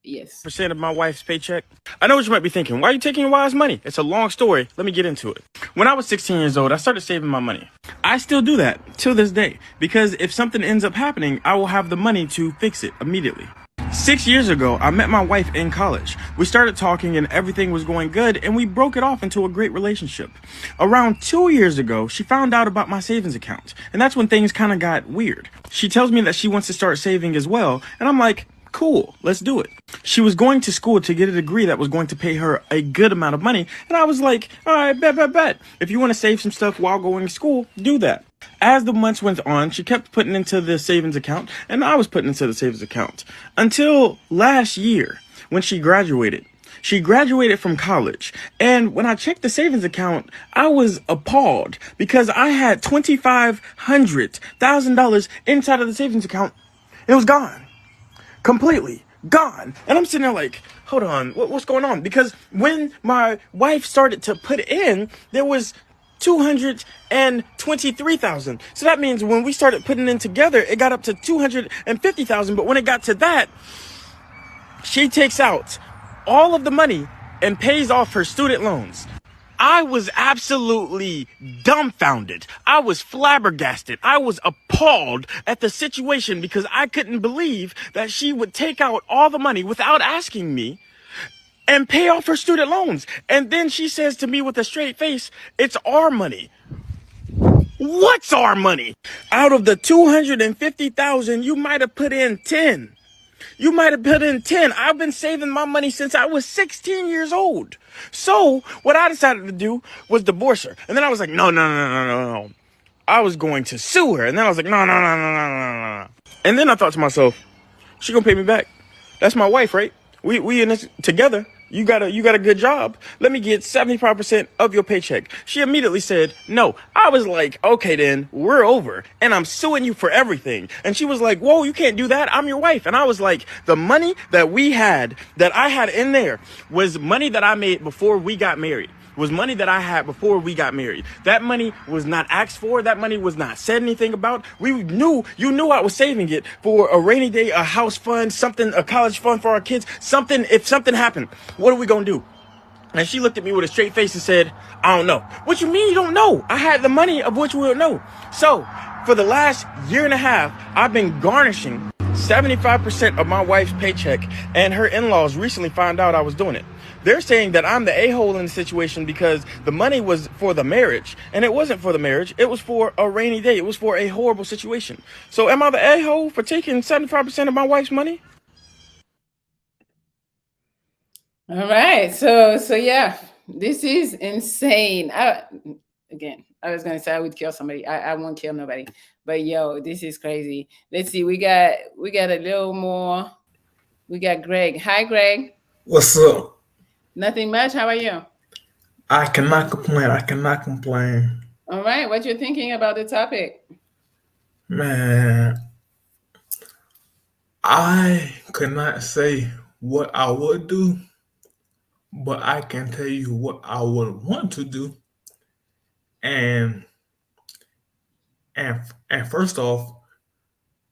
Yes. Percent of my wife's paycheck. I know what you might be thinking. Why are you taking your wife's money? It's a long story. Let me get into it. When I was 16 years old, I started saving my money. I still do that till this day because if something ends up happening, I will have the money to fix it immediately. 6 years ago, I met my wife in college. We started talking and everything was going good and we broke it off into a great relationship. Around 2 years ago, she found out about my savings account and that's when things kind of got weird. She tells me that she wants to start saving as well and I'm like, cool, let's do it. She was going to school to get a degree that was going to pay her a good amount of money. And I was like, all right, bet. If you want to save some stuff while going to school, do that. As the months went on, she kept putting into the savings account and I was putting into the savings account until last year when she graduated. She graduated from college. And when I checked the savings account, I was appalled because I had $2,500,000 inside of the savings account. It was gone. Completely gone. And I'm sitting there like, hold on, what's going on? Because when my wife started to put in, there was 223,000. So that means when we started putting in together, it got up to 250,000. But when it got to that, she takes out all of the money and pays off her student loans. I was absolutely dumbfounded. I was flabbergasted. I was appalled at the situation because I couldn't believe that she would take out all the money without asking me and pay off her student loans. And then she says to me with a straight face, it's our money. What's our money? Out of the 250,000, you might have put in 10. You might have put in 10. I've been saving my money since I was 16 years old. So what I decided to do was divorce her. And then I was like, no. I was going to sue her. And then I was like, no. And then I thought to myself, she gonna pay me back. That's my wife, right? We in this together. You got a good job. Let me get 75% of your paycheck. She immediately said, no. I was like, okay, then we're over and I'm suing you for everything. And she was like, whoa, you can't do that. I'm your wife. And I was like, the money that I had in there was money that I made before we got married. Was money that I had before we got married. That money was not asked for. That money was not said anything about. You knew I was saving it for a rainy day, a house fund, something, a college fund for our kids, something, if something happened, what are we going to do? And she looked at me with a straight face and said, I don't know. What you mean you don't know? I had the money of which we don't know. So for the last year and a half, I've been garnishing 75% of my wife's paycheck and her in-laws recently found out I was doing it. They're saying that I'm the a-hole in the situation because the money was for the marriage and it wasn't for the marriage. It was for a rainy day. It was for a horrible situation. So am I the a-hole for taking 75% of my wife's money? All right. So yeah, this is insane. Again, I was going to say I would kill somebody. I won't kill nobody. But yo, this is crazy. Let's see. We got a little more. We got Greg. Hi, Greg. What's up? Nothing much. How are you? I cannot complain. All right. What you thinking about the topic? Man, I could not say what I would do, but I can tell you what I would want to do. And first off,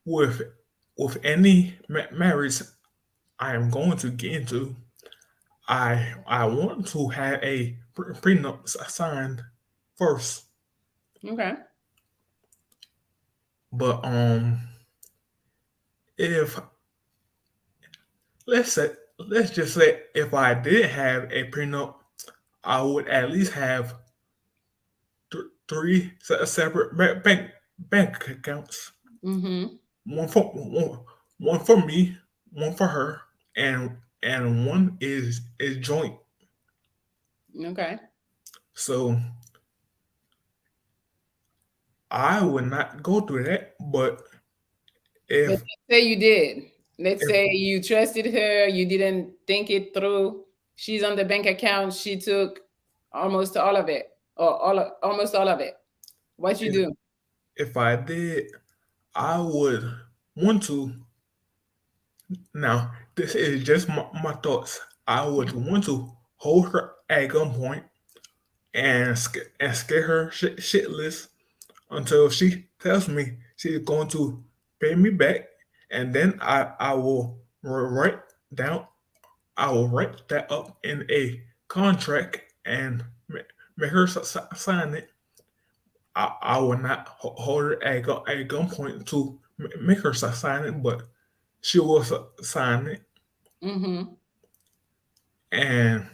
with any marriage I am going to get into, I want to have a prenup signed first. Okay. But if let's just say if I did have a prenup, I would at least have three separate bank accounts. Mm-hmm. One for me, one for her, and one is joint. Okay. So I would not go through that. But But if let's say you did. Let's if say you trusted her, you didn't think it through. She's on the bank account. She took almost all of it, or almost all of it. What you if, do? if I did, I would want to. Now, this is just my thoughts. I would want to hold her at gunpoint and scare her shitless until she tells me she's going to pay me back, and then I will write down. I will write that up in a contract and make her sign it. I will not hold her at gunpoint to make her sign it, but she will sign it, Mm-hmm. and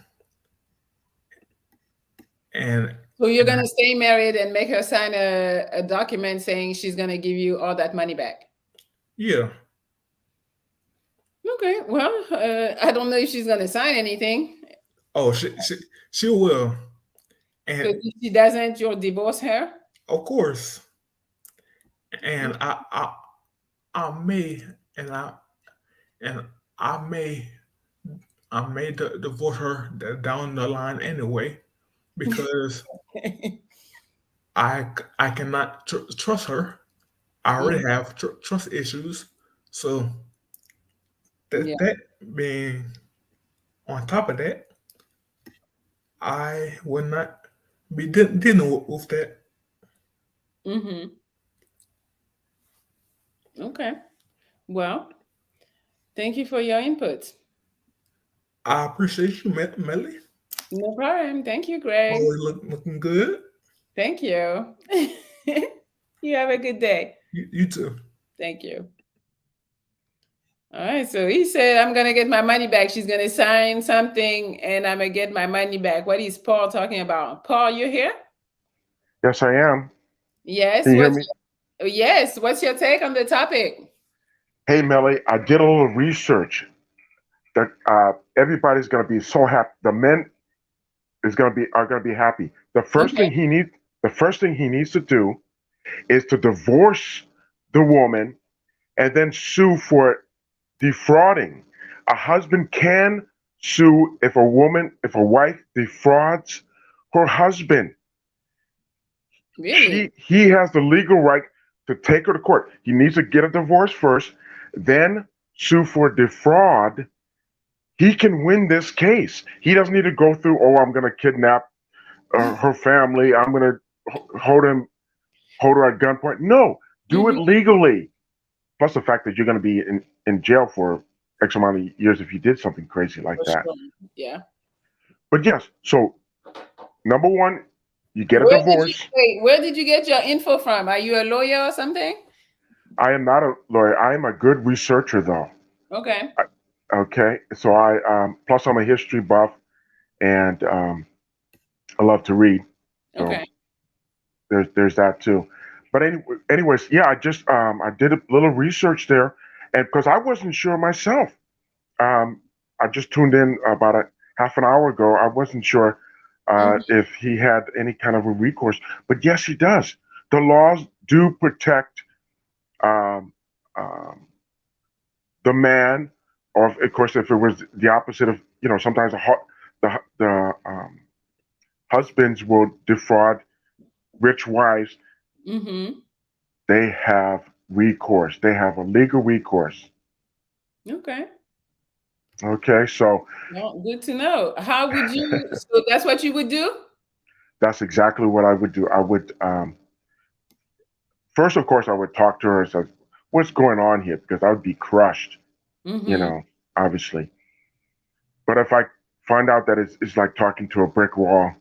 and So you're gonna stay married and make her sign a document saying she's gonna give you all that money back. yeah. Okay. Well, I don't know if she's gonna sign anything. Oh, she will, So and if she doesn't, you'll divorce her. of course, and I may and and I may I may divorce her down the line anyway because I cannot trust her. I already have trust issues, so Yeah. that being on top of that, I will not be dealing with that. Mm-hmm. Okay. Well, thank you for your input. I appreciate you, Melly. No problem. Thank you, Greg. Always looking good. Thank you. You have a good day. You too. Thank you. All right. So he said, I'm going to get my money back. She's going to sign something and I'm going to get my money back. What is Paul talking about? Paul, you here? Yes, I am. Yes. Can you hear me? Yes. What's your take on the topic? Hey, Melly, I did a little research. That everybody's going to be so happy. The men are going to be happy. The first Okay. thing he needs to do is to divorce the woman and then sue for defrauding. A husband can sue if a wife defrauds her husband. Really? He has the legal right to take her to court. He needs to get a divorce first, then sue for defraud. He can win this case. He doesn't need to go through, oh, I'm going to kidnap her family. I'm going to hold her at gunpoint. No, do it legally. Plus the fact that you're going to be in jail for X amount of years if you did something crazy like that. Sure. Yeah. But yes, so number one, you get a divorce. Where did you get your info from? Are you a lawyer or something? I am not a lawyer. I am a good researcher, though. Okay. Okay, so plus I'm a history buff, and I love to read. So Okay. there's that too. But anyways, yeah, I did a little research there, and because I wasn't sure myself, I just tuned in about a half an hour ago. I wasn't sure if he had any kind of a recourse, but yes, he does. The laws do protect the man, or of course, if it was the opposite of, sometimes the husbands will defraud rich wives. Mm-hmm. They have recourse. They have a legal recourse. Okay. Okay, so Well, good to know. How would you? So that's what you would do? that's exactly what I would do. I would first, of course, I would talk to her and say, "What's going on here?" Because I would be crushed, obviously. But if I find out that it's like talking to a brick wall,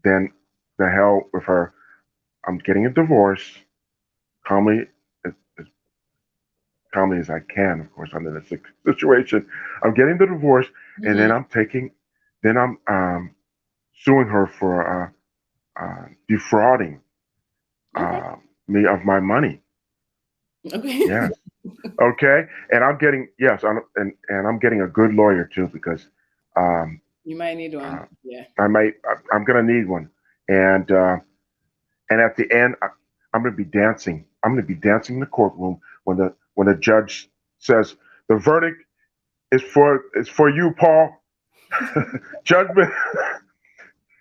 then the hell with her. I'm getting a divorce, calmly, as calmly as I can, of course, under the situation. I'm getting the divorce, and then I'm suing her for defrauding Okay. me of my money. Okay. Yes. Okay. And I'm getting and I'm getting a good lawyer too because You might need uh, one. Yeah. I'm gonna need one. And at the end, I'm gonna be dancing. I'm gonna be dancing in the courtroom when the judge says the verdict is for you, Paul. judgment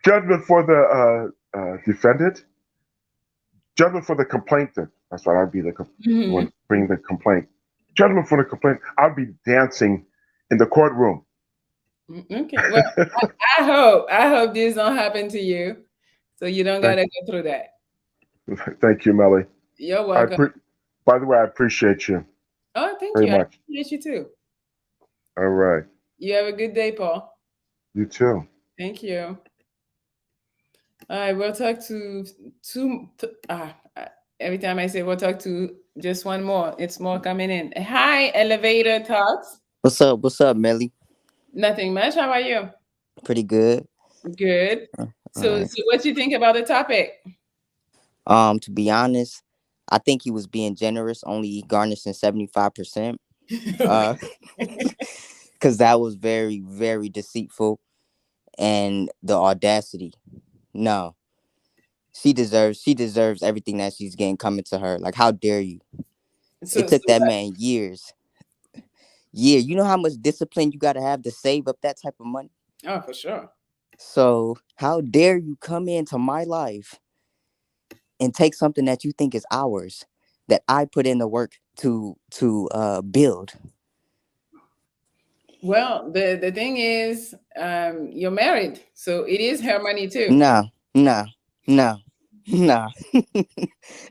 judgment for the defendant. Judgment for the complainant. That's what I'd be the Mhm. one bringing the complaint. Judgment for the complaint. I'll be dancing in the courtroom. Okay. Well, I hope this don't happen to you, so you don't Thank, gotta go through that. thank you, Melly. You're I welcome. by the way, I appreciate you Oh, thank very you. I much. appreciate you too. All right. You have a good day, Paul. You too. Thank you. All right, we'll talk to two. Every time I say we'll talk to just one more, it's more coming in. Hi, Elevator Talks. What's up? What's up, Melly? Nothing much. How are you? Pretty good. Good. All So, right. so what you think about the topic? To be honest, I think he was being generous, only garnishing 75%. Uh, because that was very, very deceitful, and the audacity. No, she deserves everything that she's getting coming to her. Like, how dare you? So, It so took that what? man years. Yeah, you know how much discipline you got to have to save up that type of money. Oh, for sure. So how dare you come into my life and take something that you think is ours, that I put in the work to build? Well, the thing is, you're married, so it is her money too. No, no, no, no, So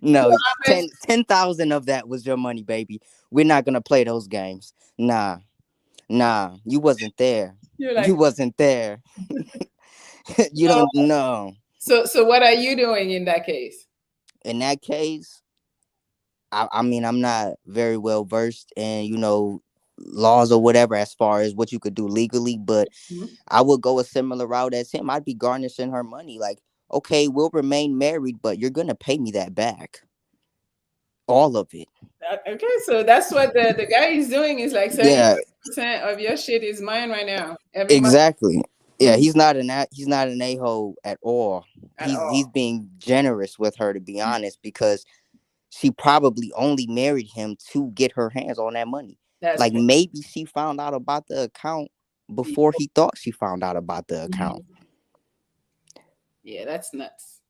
no. how much? 10,000 of that was your money, baby. We're not gonna play those games. Nah, nah. You wasn't there. You're You like, wasn't there. You oh, don't know. so what are you doing in that case? In that case, I mean, I'm not very well versed in, laws or whatever as far as what you could do legally, but Mhm. I would go a similar route as him. I'd be garnishing her money. Like, okay, we'll remain married, but you're gonna pay me that back. All of it. Okay, so that's what the guy is doing. Is like Yeah, 75% of your shit is mine right now every month. exactly. Yeah, Mhm. he's not an a-hole at all. At He's all. being generous with her, to be honest, because she probably only married him to get her hands on that money. That's Like, crazy. maybe she found out about the account before he thought she found out about the account. Mhm. Yeah, that's nuts.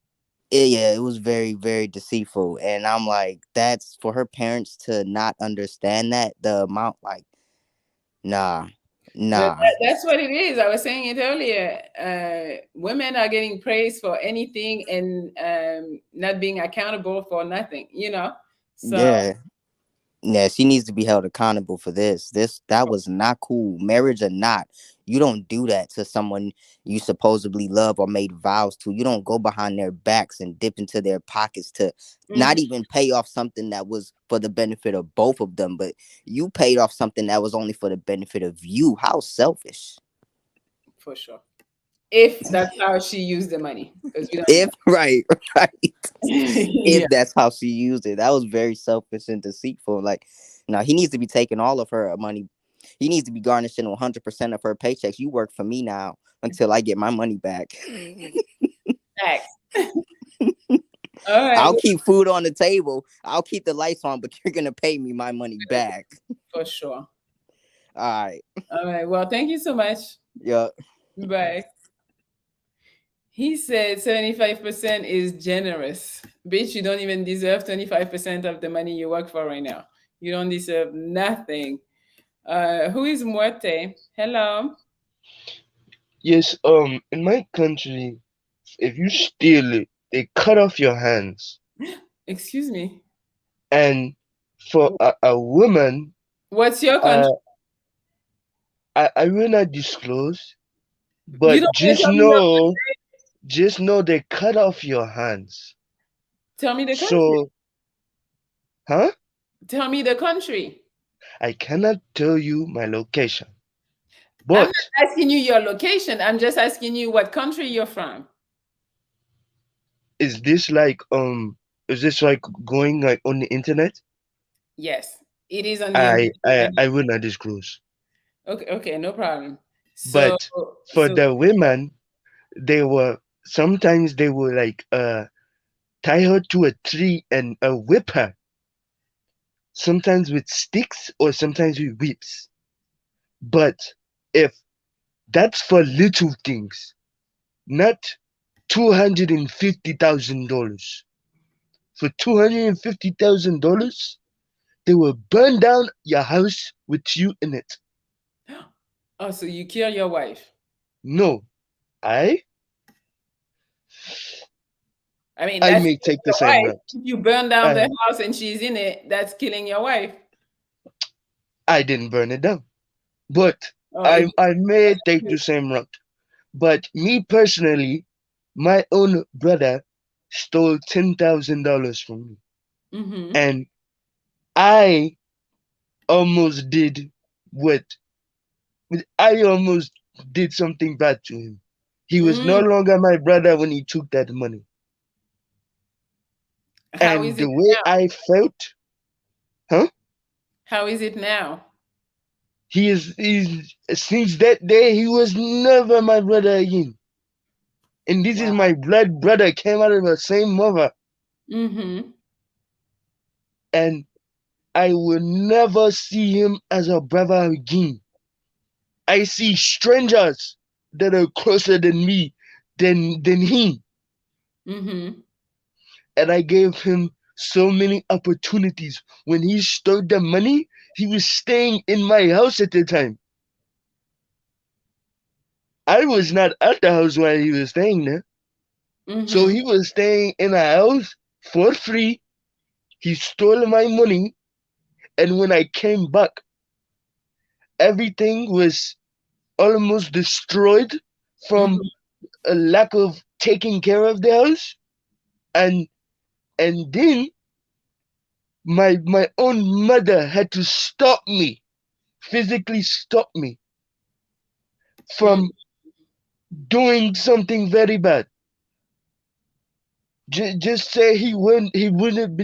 Yeah, it was very, very deceitful. And I'm like, that's for her parents to not understand that the amount, like, nah, But nah. that's what it is. I was saying it earlier. Women are getting praised for anything and not being accountable for nothing. So Yeah. Yeah, she needs to be held accountable for this. That was not cool. Marriage or not, you don't do that to someone you supposedly love or made vows to. You don't go behind their backs and dip into their pockets to mhm, not even pay off something that was for the benefit of both of them, but you paid off something that was only for the benefit of you. How selfish. for sure. If that's how she used the money, because we don't If know. right, right. Yeah, If that's how she used it, that was very selfish and deceitful. Like, now he needs to be taking all of her money. He needs to be garnishing 100% of her paychecks. You work for me now until I get my money back. facts. All right, I'll keep food on the table. I'll keep the lights on, but you're gonna pay me my money back. for sure. All right. All right. Well, thank you so much. Yeah. Bye. He said 75% is generous. Bitch, you don't even deserve 25% of the money you work for right now. You don't deserve nothing. Who is Muerte? Hello. Yes, in my country, if you steal it, they cut off your hands. Excuse me. And for a woman, What's your uh, country? I will not disclose, You but don't want to tell me your country? just know they cut off your hands. Tell me the country. So, huh? Tell me the country. I cannot tell you my location. I'm But not asking you your location. I'm just asking you what country you're from. is this like going like on the internet? Yes, it is on the internet. I will not disclose. Okay, no problem. So, But for so the women, sometimes they were like tie her to a tree and whip her. Sometimes with sticks or sometimes with whips. But if that's for little things, not $250,000. For $250,000, they will burn down your house with you in it. oh, so you kill your wife? No, I mean, I that's may take the your same wife. route. If you burn down the Uh, house and she's in it, that's killing your wife. I didn't burn it down, but Oh, I may take the same route. But me personally, my own brother stole $10,000 from me, mm-hmm. and I almost did what I almost did something bad to him. He was no longer my brother when he took that money. How is And it the way now? I felt, huh? How is it now? He's since that day he was never my brother again. And this is my blood brother, came out of the same mother. Mm-hmm. And I will never see him as a brother again. I see strangers that are closer than me than him. Mm-hmm. And I gave him so many opportunities. When he stole the money, he was staying in my house at the time. I was not at the house while he was staying there. Mm-hmm. So he was staying in a house for free. He stole my money. And when I came back, everything was almost destroyed from a lack of taking care of the house. And then my own mother had to stop me, physically stop me from doing something very bad. Just say he wouldn't be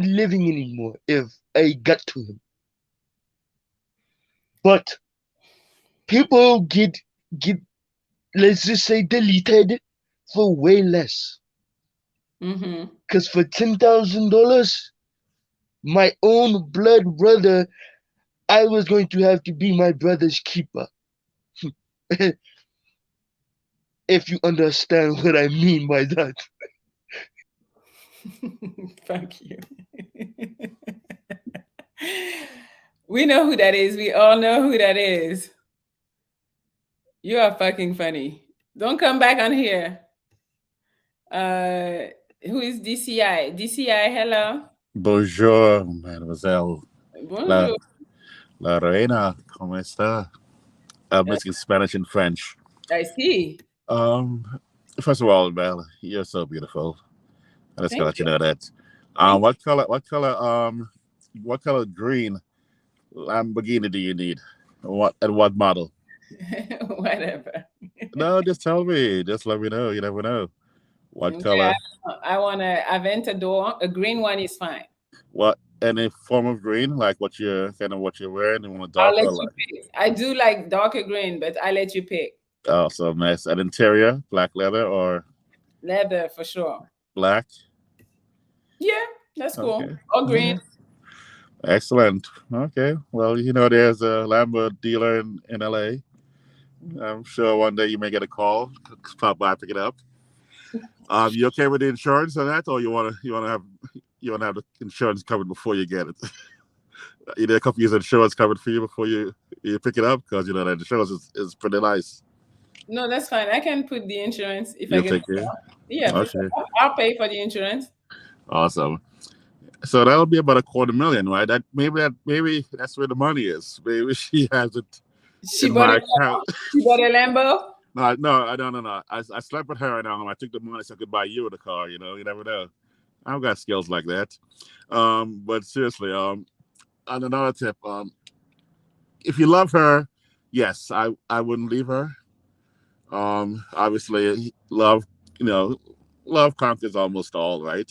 living anymore if I got to him. But people get let's just say deleted for way less. Because for $10,000, my own blood brother, I was going to have to be my brother's keeper. If you understand what I mean by that. Thank you. We know who that is. We all know who that is. You are fucking funny. Don't come back on here. Who is DCI? DCI, hello. Bonjour, mademoiselle. Bonjour. La reina, ¿cómo está? I'm mixing Spanish and French. I see. First of all, Belle, you're so beautiful. I just Thank gotta let you know that. What color green Lamborghini do you need? What model? Whatever. No, just tell me. Just let me know. You never know. What color? I want a Aventador. A green one is fine. What? Any form of green, like what you're wearing? You want a I'll dark let or you light? pick. I do like darker green, but I let you pick. Oh, so nice. An interior, black leather or leather for sure. Black? Yeah, that's cool. Okay. Or green. Excellent. Okay. Well, there's a Lambo dealer in LA. I'm sure one day you may get a call. Pop by, pick it up. You okay with the insurance on that, or you wanna have the insurance covered before you get it? You need a couple years of insurance covered for you before you pick it up, because that insurance is pretty nice. No, that's fine. I can put the insurance if You'll I get take it. Yeah, for sure. I'll pay for the insurance. Awesome. So that'll be about $250,000, right? Maybe that's where the money is. Maybe she has it. She bought a Lambo? No. I slept with her and I took the money so I could buy you the car. You never know. I've got skills like that. But seriously, on another tip, if you love her, yes, I wouldn't leave her. Obviously, love, love conquers almost all, right?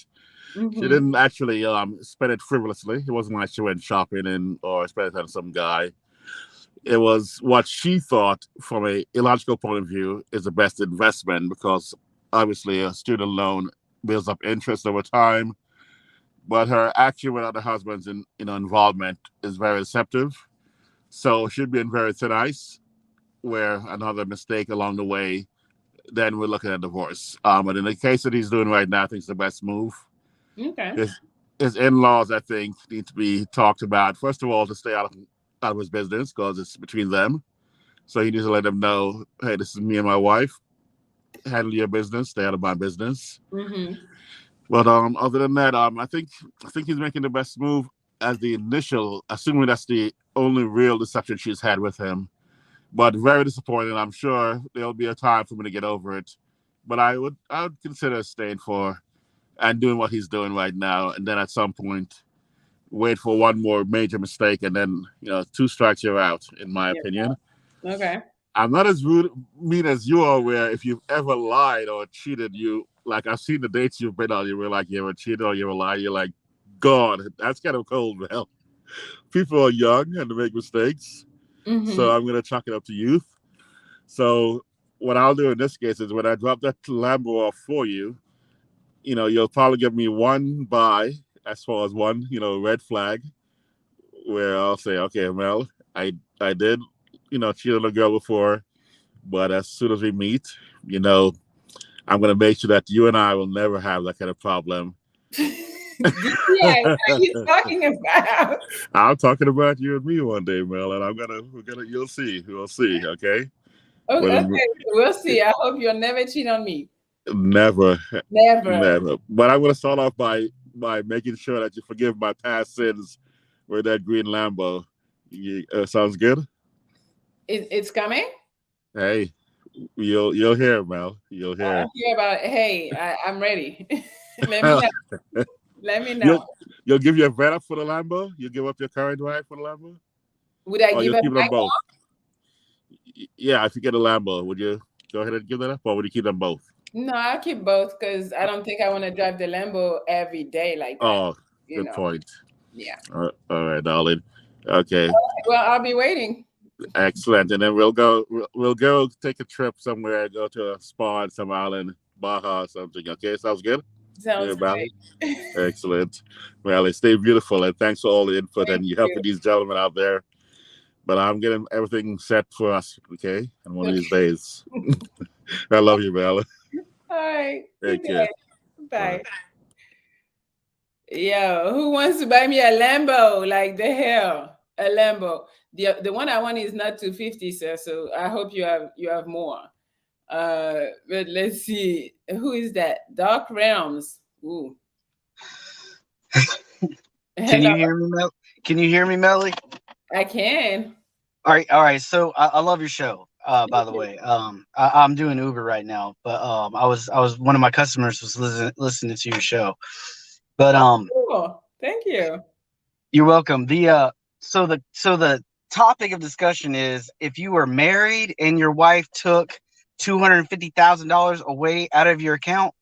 She Mm-hmm. didn't actually spend it frivolously. It wasn't like she went shopping or spent it on some guy. It was what she thought, from a illogical point of view, is the best investment, because obviously a student loan builds up interest over time. But her action without her husband's involvement is very deceptive. So she'd be in very thin ice, where another mistake along the way, then we're looking at divorce. But in the case that he's doing right now, I think it's the best move. Okay. His in-laws, I think, need to be talked about. First of all, to stay out of his business, because it's between them. So he needs to let them know, hey, this is me and my wife. Handle your business. Stay out of my business. Mm-hmm. But other than that, I think he's making the best move as the initial, assuming that's the only real deception she's had with him. But very disappointing. I'm sure there'll be a time for me to get over it. But I would consider staying for and doing what he's doing right now, and then at some point wait for one more major mistake, and then 2 strikes you're out, in my opinion. Okay. I'm not as mean as you are, where if you've ever lied or cheated, I've seen the dates you've been on, you were like, you ever cheated or you ever lied, you're like, God, that's kind of cold, man. People are young and they make mistakes. Mm-hmm. So I'm going to chalk it up to youth. So what I'll do in this case is, when I drop that Lambo off for you, you'll probably give me one buy, as far as one, red flag, where I'll say, okay, Mel, I did, cheat on a girl before, but as soon as we meet, I'm going to make sure that you and I will never have that kind of problem. Yeah, what are you talking about? I'm talking about you and me one day, Mel, and you'll see. We'll see, okay? Okay, we'll see. I hope you'll never cheat on me. Never. Never. But I'm going to start off by making sure that you forgive my past sins with that green Lambo. Sounds good? It's coming? Hey, you'll hear, Mel. You'll hear. I'll hear about it. Hey, I'm ready. Let me know. Let me know. You'll give your vet up for the Lambo? You'll give up your current drive for the Lambo? Would I give up keep my them both? Yeah, if you get a Lambo, would you go ahead and give that up, or would you keep them both? No, I'll keep both, because I don't think I want to drive the Lambo every day like that. Oh, good point. Yeah. All right, darling. Okay. Well, I'll be waiting. Excellent. And then we'll go take a trip somewhere, go to a spa in some island, Baja or something. Okay, sounds good? Sounds great. Excellent. Well, stay beautiful, and thanks for all the input and you helping these gentlemen out there. But I'm getting everything set for us, okay? And one of these days. I love you, Mel. All right. Take care. Bye. Yo, who wants to buy me a Lambo? Like the hell, a Lambo. The one I want is not 250, sir. So I hope you have more. But let's see. Who is that? Dark Realms. Ooh. Can you hear me, Mel? Can you hear me, Melly? I can. All right. So I love your show. By the way, I'm doing Uber right now, but I was one of my customers was listening to your show. But cool. Thank you. You're welcome. So the topic of discussion is, if you were married and your wife took $250,000 away out of your account.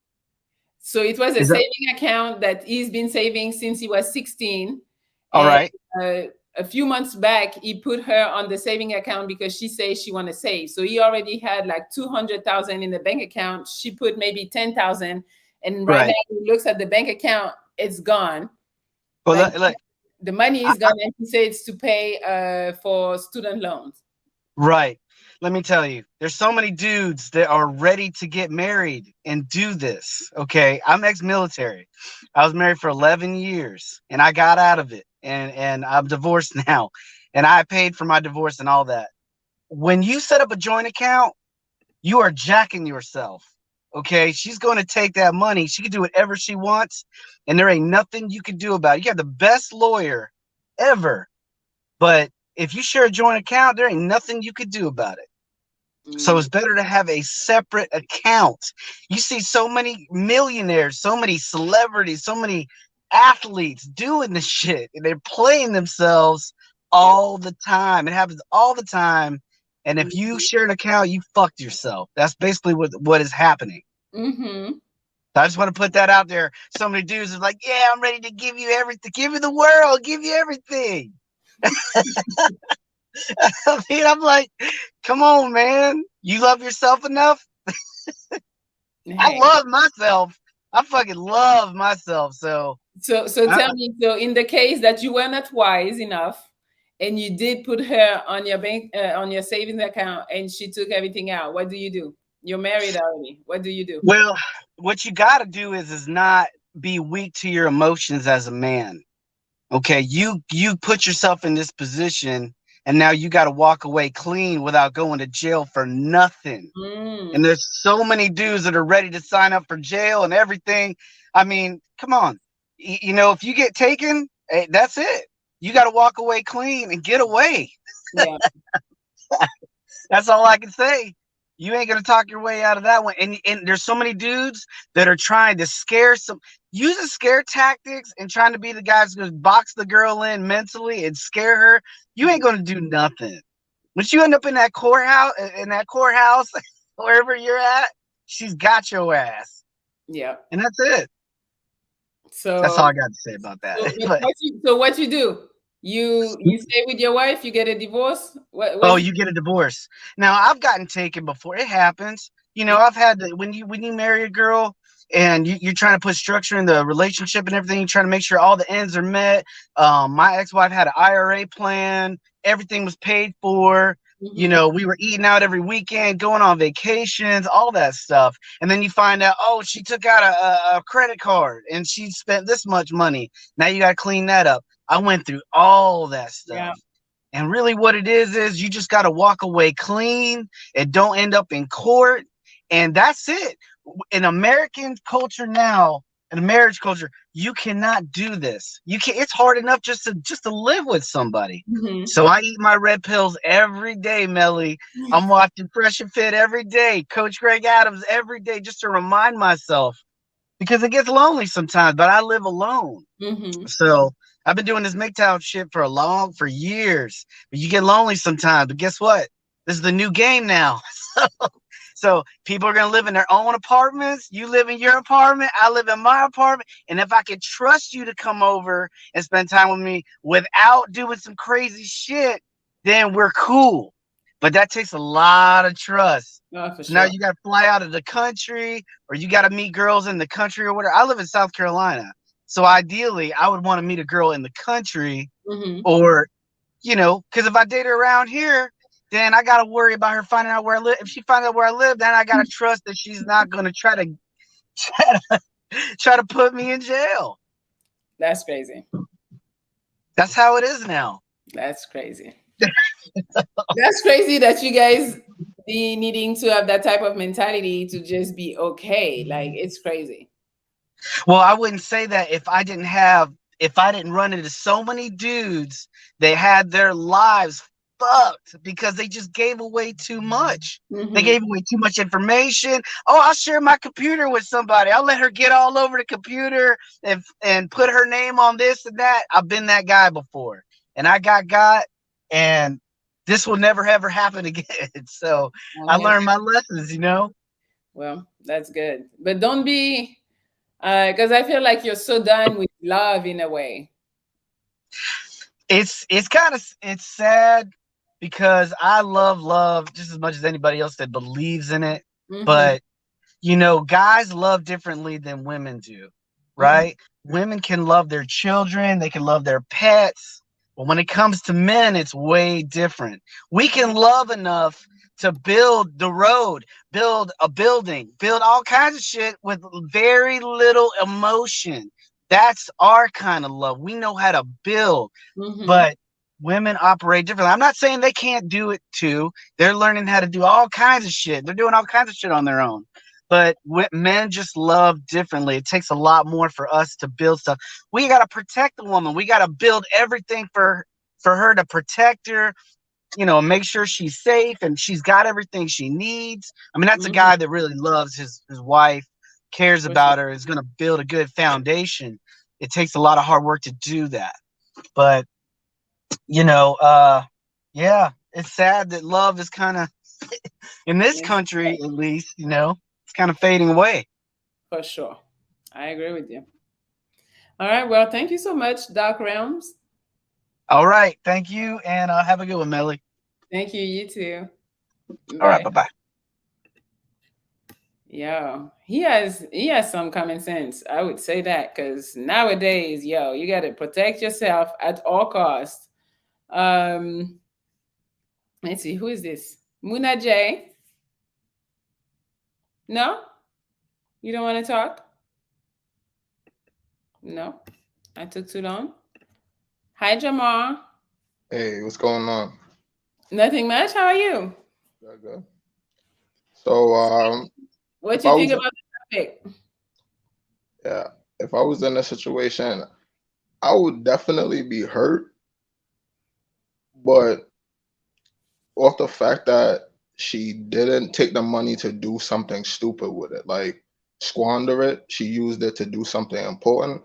So it was a saving account that he's been saving since he was 16. All right. A few months back, he put her on the saving account because she says she want to save. So he already had like 200,000 in the bank account. She put maybe 10,000, and right now he looks at the bank account, it's gone. Well, the money is gone, and he says it's to pay for student loans. Right. Let me tell you, there's so many dudes that are ready to get married and do this. Okay, I'm ex-military. I was married for 11 years, and I got out of it. And I'm divorced now, and I paid for my divorce and all that. When you set up a joint account, you are jacking yourself. Okay, she's going to take that money. She can do whatever she wants, and there ain't nothing you can do about it. You have the best lawyer ever, but if you share a joint account, there ain't nothing you could do about it. So it's better to have a separate account. You see so many millionaires, so many celebrities, so many athletes doing this shit, and they're playing themselves all the time. It happens all the time, And if you share an account, you fucked yourself. That's basically what is happening. Mm-hmm. I just want to put that out there. So many dudes are like, yeah, I'm ready to give you everything. Give you the world. Give you everything. I mean, I'm like, come on, man. You love yourself enough? I love myself. I fucking love myself. So tell me, so in the case that you were not wise enough and you did put her on your bank, on your savings account, and she took everything out, what do you do? You're married already. What do you do? Well, what you got to do is not be weak to your emotions as a man. Okay, you put yourself in this position, and now you got to walk away clean without going to jail for nothing. And there's so many dudes that are ready to sign up for jail and everything. I mean, come on. You know, if you get taken, that's it. You got to walk away clean and get away. Yeah. That's all I can say. You ain't gonna talk your way out of that one. And there's so many dudes that are trying to using scare tactics and trying to be the guys who box the girl in mentally and scare her. You ain't gonna do nothing. Once you end up in that courthouse, wherever you're at, she's got your ass. Yeah. And that's it. So that's all I got to say about that. So what you do? You stay with your wife, you get a divorce? You get a divorce. Now, I've gotten taken before. It happens. You know, I've had when you marry a girl and you're trying to put structure in the relationship and everything, you're trying to make sure all the ends are met. My ex-wife had an IRA plan. Everything was paid for. Mm-hmm. You know, we were eating out every weekend, going on vacations, all that stuff. And then you find out, oh, she took out a credit card and she spent this much money. Now you got to clean that up. I went through all that stuff. Yeah. And really what it is you just got to walk away clean and don't end up in court. And that's it. In American culture now, in a marriage culture, you cannot do this. You can't. It's hard enough just to live with somebody. Mm-hmm. So I eat my red pills every day, Melly. I'm watching Fresh and Fit every day. Coach Greg Adams every day, just to remind myself, because it gets lonely sometimes. But I live alone, so I've been doing this MGTOW shit for years. But you get lonely sometimes. But guess what? This is the new game now. So people are going to live in their own apartments. You live in your apartment. I live in my apartment. And if I could trust you to come over and spend time with me without doing some crazy shit, then we're cool. But that takes a lot of trust. Oh, for sure. Now you got to fly out of the country, or you got to meet girls in the country or whatever. I live in South Carolina. So ideally, I would want to meet a girl in the country, or, you know, because if I date her around here, then I got to worry about her finding out where I live. If she finds out where I live, then I got to trust that she's not going to try to put me in jail. That's crazy. That's how it is now. That's crazy. That's crazy that you guys be needing to have that type of mentality to just be okay. Like, it's crazy. Well, I wouldn't say that if I didn't run into so many dudes, they had their lives fucked because they just gave away too much. They gave away too much information. Oh, I'll share my computer with somebody. I'll let her get all over the computer and put her name on this and that. I've been that guy before, and I got, and this will never ever happen again. So I learned my lessons, you know. Well, that's good, but don't be, because I feel like you're so done with love in a way. It's sad. Because I love love just as much as anybody else that believes in it. But, you know, guys love differently than women do, right? Women can love their children. They can love their pets. But when it comes to men, it's way different. We can love enough to build the road, build a building, build all kinds of shit with very little emotion. That's our kind of love. We know how to build. But women operate differently. I'm not saying they can't do it too. They're learning how to do all kinds of shit. They're doing all kinds of shit on their own. But men just love differently. It takes a lot more for us to build stuff. We got to protect the woman. We got to build everything for her to protect her, you know, make sure she's safe and she's got everything she needs. I mean, that's a guy that really loves his wife, cares about her, is going to build a good foundation. It takes a lot of hard work to do that. But you know, yeah, it's sad that love is kind of, in this Yes, country at least, it's kind of fading away. for sure. I agree with you. All right. Well, thank you so much, Doc Realms. All right. Thank you. And have a good one, Melly. Thank you. You too. All right. Bye. Bye-bye. Yo, he has some common sense. I would say that because nowadays, yo, you got to protect yourself at all costs. Um, let's see, who is this? Muna J. No, you don't want to talk? No, I took too long. Hi, Jamal. Hey, what's going on? Nothing much. How are you? Good, good. So, What if you I think was, about the topic? yeah, if I was in a situation, I would definitely be hurt, but off the fact that she didn't take the money to do something stupid with it, like squander it, she used it to do something important.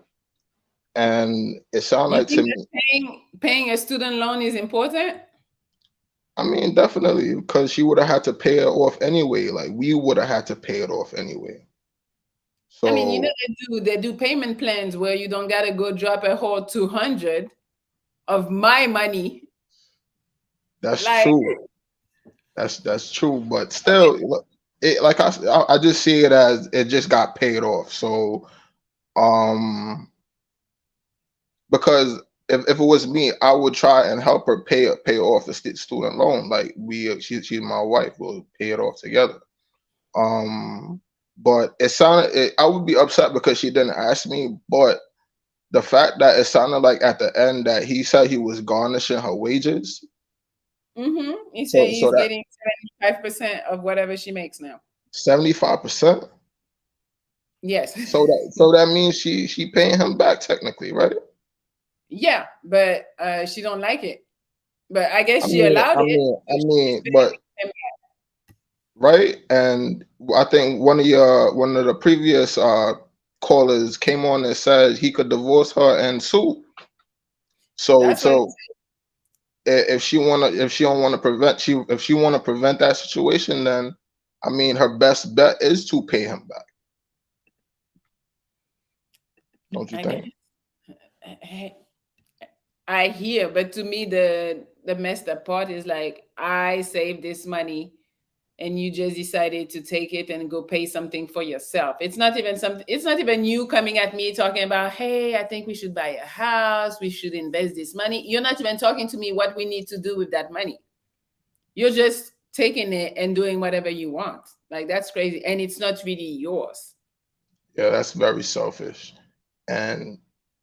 And it sounded You like to think me, that paying a student loan is important? I mean, definitely, because she would have had to pay it off anyway. Like we would have had to pay it off anyway. I mean, you know, So they do payment plans where you don't gotta go drop a whole 200 of my money. that's Like, true. That's true, but still, look, it like I just see it as it just got paid off. So, um, because if it was me, I would try and help her pay off the student loan. Like she's my wife, we'll pay it off together. Um, but I would be upset because she didn't ask me. But the fact that it sounded like at the end that he said he was garnishing her wages, he said so he's that getting 75% of whatever she makes now. 75%. Yes. So that means she paying him back technically, right? Yeah, but she don't like it. But I I guess she mean, allowed I it. mean, I So mean, but right, and I think one of the previous callers came on and said he could divorce her and sue. So that's what if she don't want to if she want to prevent that situation, then I mean her best bet is to pay him back. Don't you I think? guess. I hear, but to me the messed up part is like I saved this money and you just decided to take it and go pay something for yourself. It's not even something, it's not even you coming at me talking about, hey, I think we should buy a house, we should invest this money. You're not even talking to me what we need to do with that money. You're just taking it and doing whatever you want. Like that's crazy. And it's not really yours. Yeah, that's very selfish. And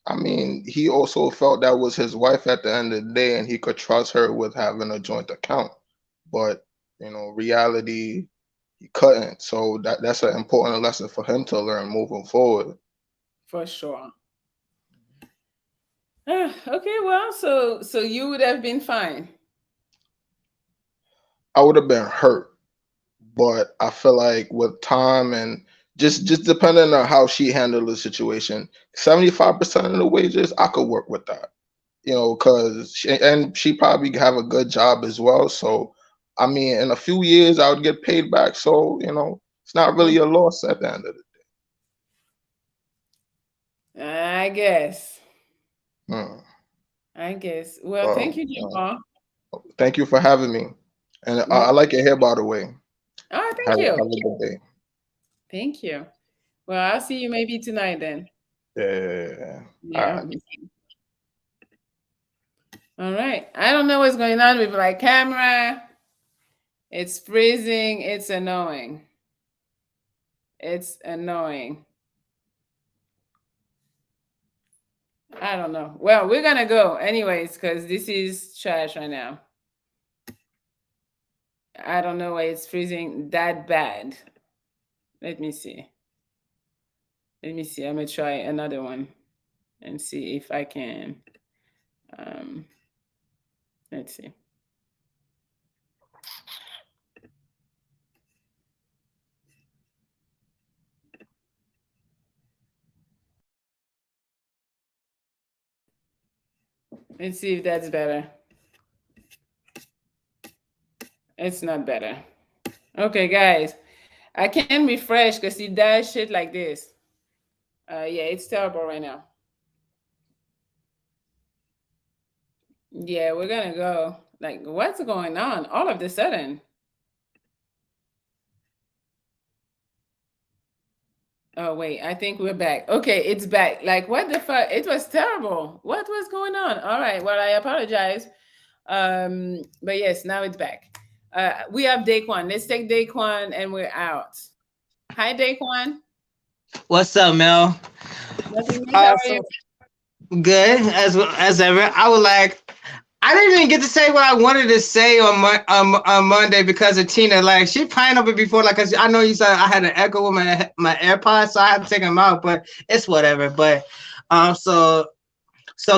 I mean, he also felt that was his wife at the end of the day, and he could trust her with having a joint account. But reality, he couldn't. So that's an important lesson for him to learn moving forward. For sure. Okay, well, so you would have been fine. I would have been hurt, but I feel like with time and just depending on how she handled the situation, 75% of the wages, I could work with that. Because she probably have a good job as well. So, I mean, in a few years, I would get paid back. So, it's not really a loss at the end of the I guess. day. I guess. Well, thank you, Jamal. Thank you for having me. And No. I like your hair, by the way. Oh, thank Have you. a good day. Thank you. Well, I'll see you maybe tonight then. Yeah. Yeah. All right. I don't know what's going on with my camera. It's freezing. It's annoying. It's annoying. I don't know. Well, we're going to go anyways because this is trash right now. I don't know why it's freezing that bad. Let me see. I'm going to try another one and see if I can. Let's see. Let's see if that's better. It's not better. Okay, guys. I can't refresh because it does shit like this. Yeah, it's terrible right now. Yeah, we're gonna go. Like, what's going on all of a sudden? Oh wait, I think we're back. Okay, it's back. Like, what the fuck? It was terrible. What was going on? All right. Well, I apologize. But yes, now it's back. We have Daquan. Let's take Daquan and we're out. Hi, Daquan. What's up, Mel? Nothing much. How are you? Good as ever. I didn't even get to say what I wanted to say on Monday because of Tina. Like, she pineapple before, like, 'cause I know you said I had an echo with my AirPods, so I had to take them out. But it's whatever. But so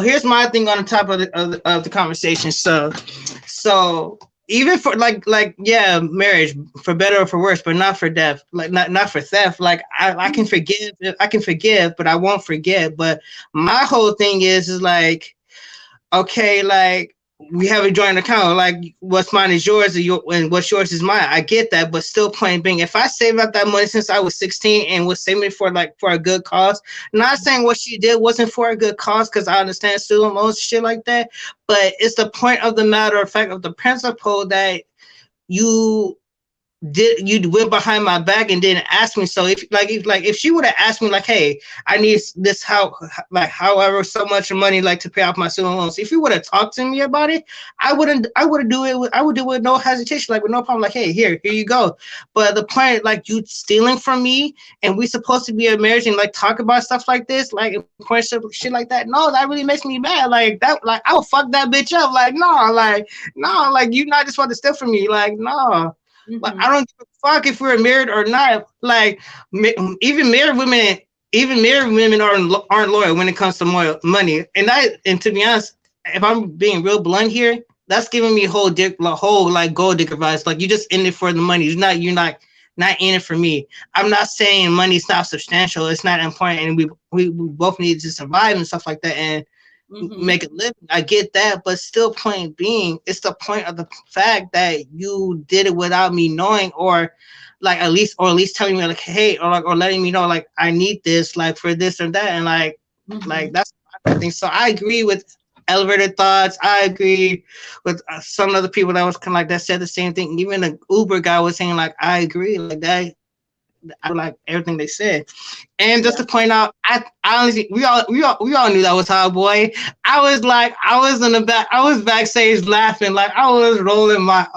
here's my thing on the top of the conversation. So even for like yeah, marriage, for better or for worse, but not for death, like not for theft. Like I can forgive, but I won't forget. But my whole thing is like, okay, like, we have a joint account, like what's mine is yours and what's yours is mine. I get that, but still, point being, if I saved up that money since I was 16 and was saving it for a good cause, not saying what she did wasn't for a good cause, because I understand student loans, shit like that, but it's the point of the matter of fact of the principle that you went behind my back and didn't ask me. So if she would have asked me like, hey, I need this, however so much money, like, to pay off my student loans, if you would have talked to me about it, I would do it with no hesitation, like with no problem, like, hey, here you go. But the point, like, you stealing from me and we supposed to be a marriage and like talk about stuff like this, like shit like that, no, that really makes me mad. Like that, like, I'll fuck that bitch up. Like, no, like you not just want to steal from me, like, no. Like, I don't give a fuck if we're married or not. Like, even married women aren't loyal when it comes to money. And to be honest, if I'm being real blunt here, that's giving me whole like gold digger vibes. Like, you just in it for the money. You're not in it for me. I'm not saying money's not substantial. It's not important, and we both need to survive and stuff like that. And make a living. I get that, but still, point being, it's the point of the fact that you did it without me knowing, or at least telling me like, hey, or letting me know like I need this, like, for this or that, and like that's my thing. So I agree with Elevated Thoughts. I agree with some other people that was kind of like that said the same thing. Even the Uber guy was saying like, I agree, like that. I like everything they said. And just to point out, I honestly, we all knew that was Hot Boy. I was in the back, I was backstage laughing, like I was rolling with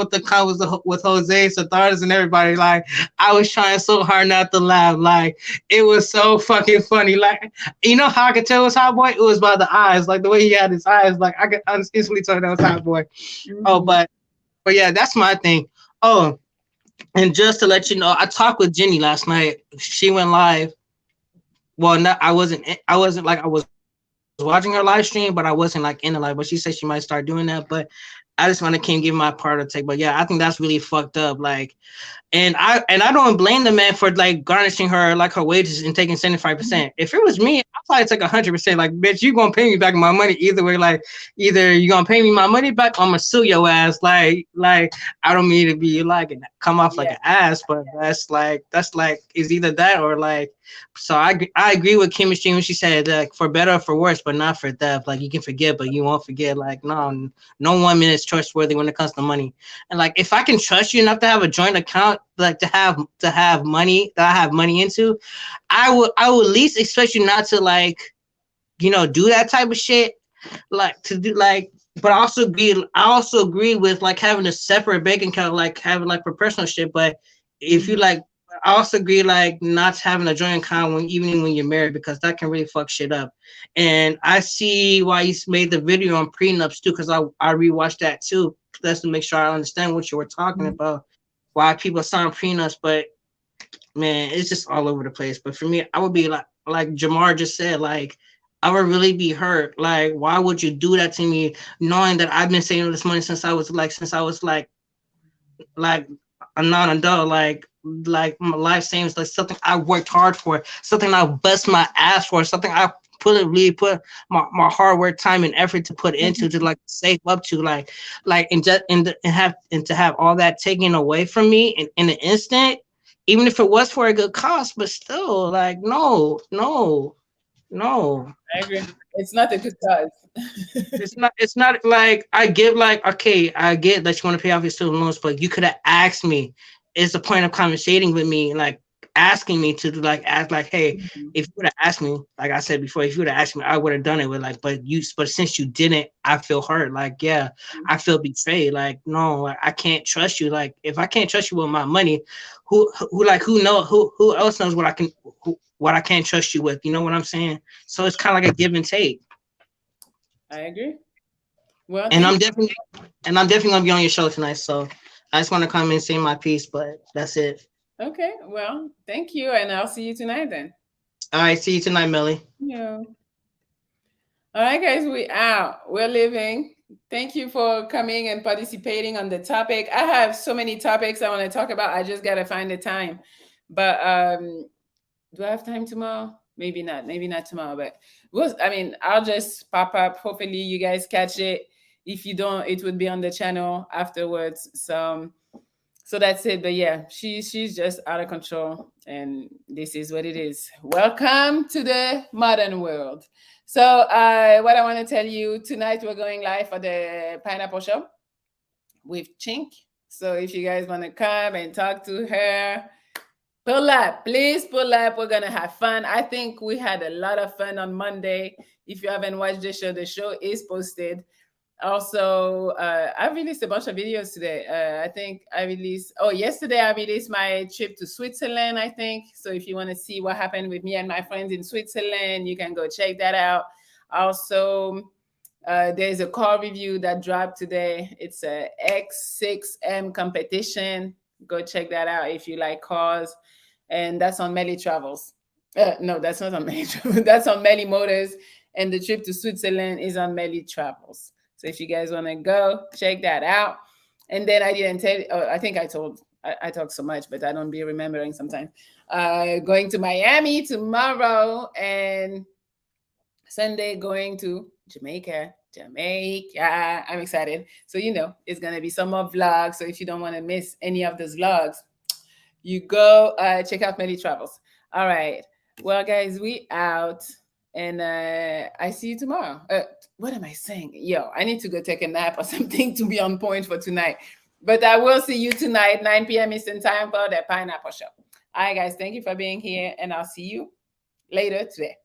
the comments with Jose Satharis and everybody. Like, I was trying so hard not to laugh. Like, it was so fucking funny. Like, you know how I could tell it was Hot Boy? It was by the eyes, like the way he had his eyes. Like, I could instantly tell that was Hot Boy. Oh, but yeah, that's my thing. Oh. And just to let you know, I talked with Jenny last night. She went live. Well, I wasn't like, I was watching her live stream, but I wasn't like in the live. But she said she might start doing that. But I just want to give my part of the take. But yeah, I think that's really fucked up. Like, and I don't blame the man for like garnishing her like her wages and taking 75%. If it was me, I'd probably take 100%. Like, bitch, you gonna pay me back my money either way. Like, either you gonna pay me my money back, or I'm gonna sue your ass. Like I don't mean to be like come off like an ass, but that's like is either that or like. So I agree with Chemistry when she said that for better or for worse, but not for theft. Like, you can forget, but you won't forget. Like, no woman is trustworthy when it comes to money. And like, if I can trust you enough to have a joint account, like to have money that I have money into, I would at least expect you not to like, do that type of shit. Like, to do like. But I also agree with like having a separate bank account, like having like for personal shit. But if you like. I also agree, like, not having a joint account even when you're married, because that can really fuck shit up. And I see why you made the video on prenups too, because I rewatched that too, just to make sure I understand what you were talking about, why people sign prenups. But man, it's just all over the place. But for me, I would be like Jamar just said, like, I would really be hurt. Like, why would you do that to me, knowing that I've been saving this money since I was a non-adult, like my life savings, like something I worked hard for, something I bust my ass for, something I really put my hard work, time, and effort to put into to like save up to and to have all that taken away from me in an instant, even if it was for a good cause, but still, like, no. I agree. It's not a good cause. It's not like I get like, okay, I get that you want to pay off your student loans, but you could have asked me. It's the point of conversating with me, like asking me to like ask, like, hey, if you would have asked me, like I said before, if you would have asked me, I would have done it with like, but since you didn't, I feel hurt. Like, yeah, I feel betrayed. Like, no, I can't trust you. Like, if I can't trust you with my money, who else knows what I can't trust you with? You know what I'm saying? So it's kind of like a give and take. I agree. Well, and I'm definitely gonna be on your show tonight. So I just want to come and say my piece, but that's it. Okay. Well, thank you, and I'll see you tonight then. All right. See you tonight, Melly. Yeah. All right, guys, we out. We're leaving. Thank you for coming and participating on the topic. I have so many topics I want to talk about. I just gotta find the time. But do I have time tomorrow? Maybe not. Maybe not tomorrow. But I'll just pop up. Hopefully, you guys catch it. If you don't, it would be on the channel afterwards. So that's it. But yeah, she's just out of control, and this is what it is. Welcome to the modern world. So what I want to tell you tonight, we're going live for the Pineapple Show with Chink. So if you guys want to come and talk to her, pull up, please pull up. We're gonna have fun. I think we had a lot of fun on Monday. If you haven't watched the show is posted. Also, I released a bunch of videos today. I think yesterday I released my trip to Switzerland, I think. So if you want to see what happened with me and my friends in Switzerland, you can go check that out. Also, there's a car review that dropped today. It's a X6M competition. Go check that out if you like cars. And that's on Melly Travels. No, that's not on Melly Travels. That's on Melly Motors. And the trip to Switzerland is on Melly Travels. So if you guys want to go, check that out. And then I didn't tell you, I think I talk so much, but I don't be remembering sometimes. Going to Miami tomorrow, and Sunday going to Jamaica. I'm excited. So, it's going to be some more vlogs. So if you don't want to miss any of those vlogs, you go check out Melly Travels. All right. Well, guys, we out. And I see you tomorrow. What am I saying? Yo, I need to go take a nap or something to be on point for tonight. But I will see you tonight, 9 p.m. Eastern Time for the Pineapple Show. All right, guys. Thank you for being here. And I'll see you later today.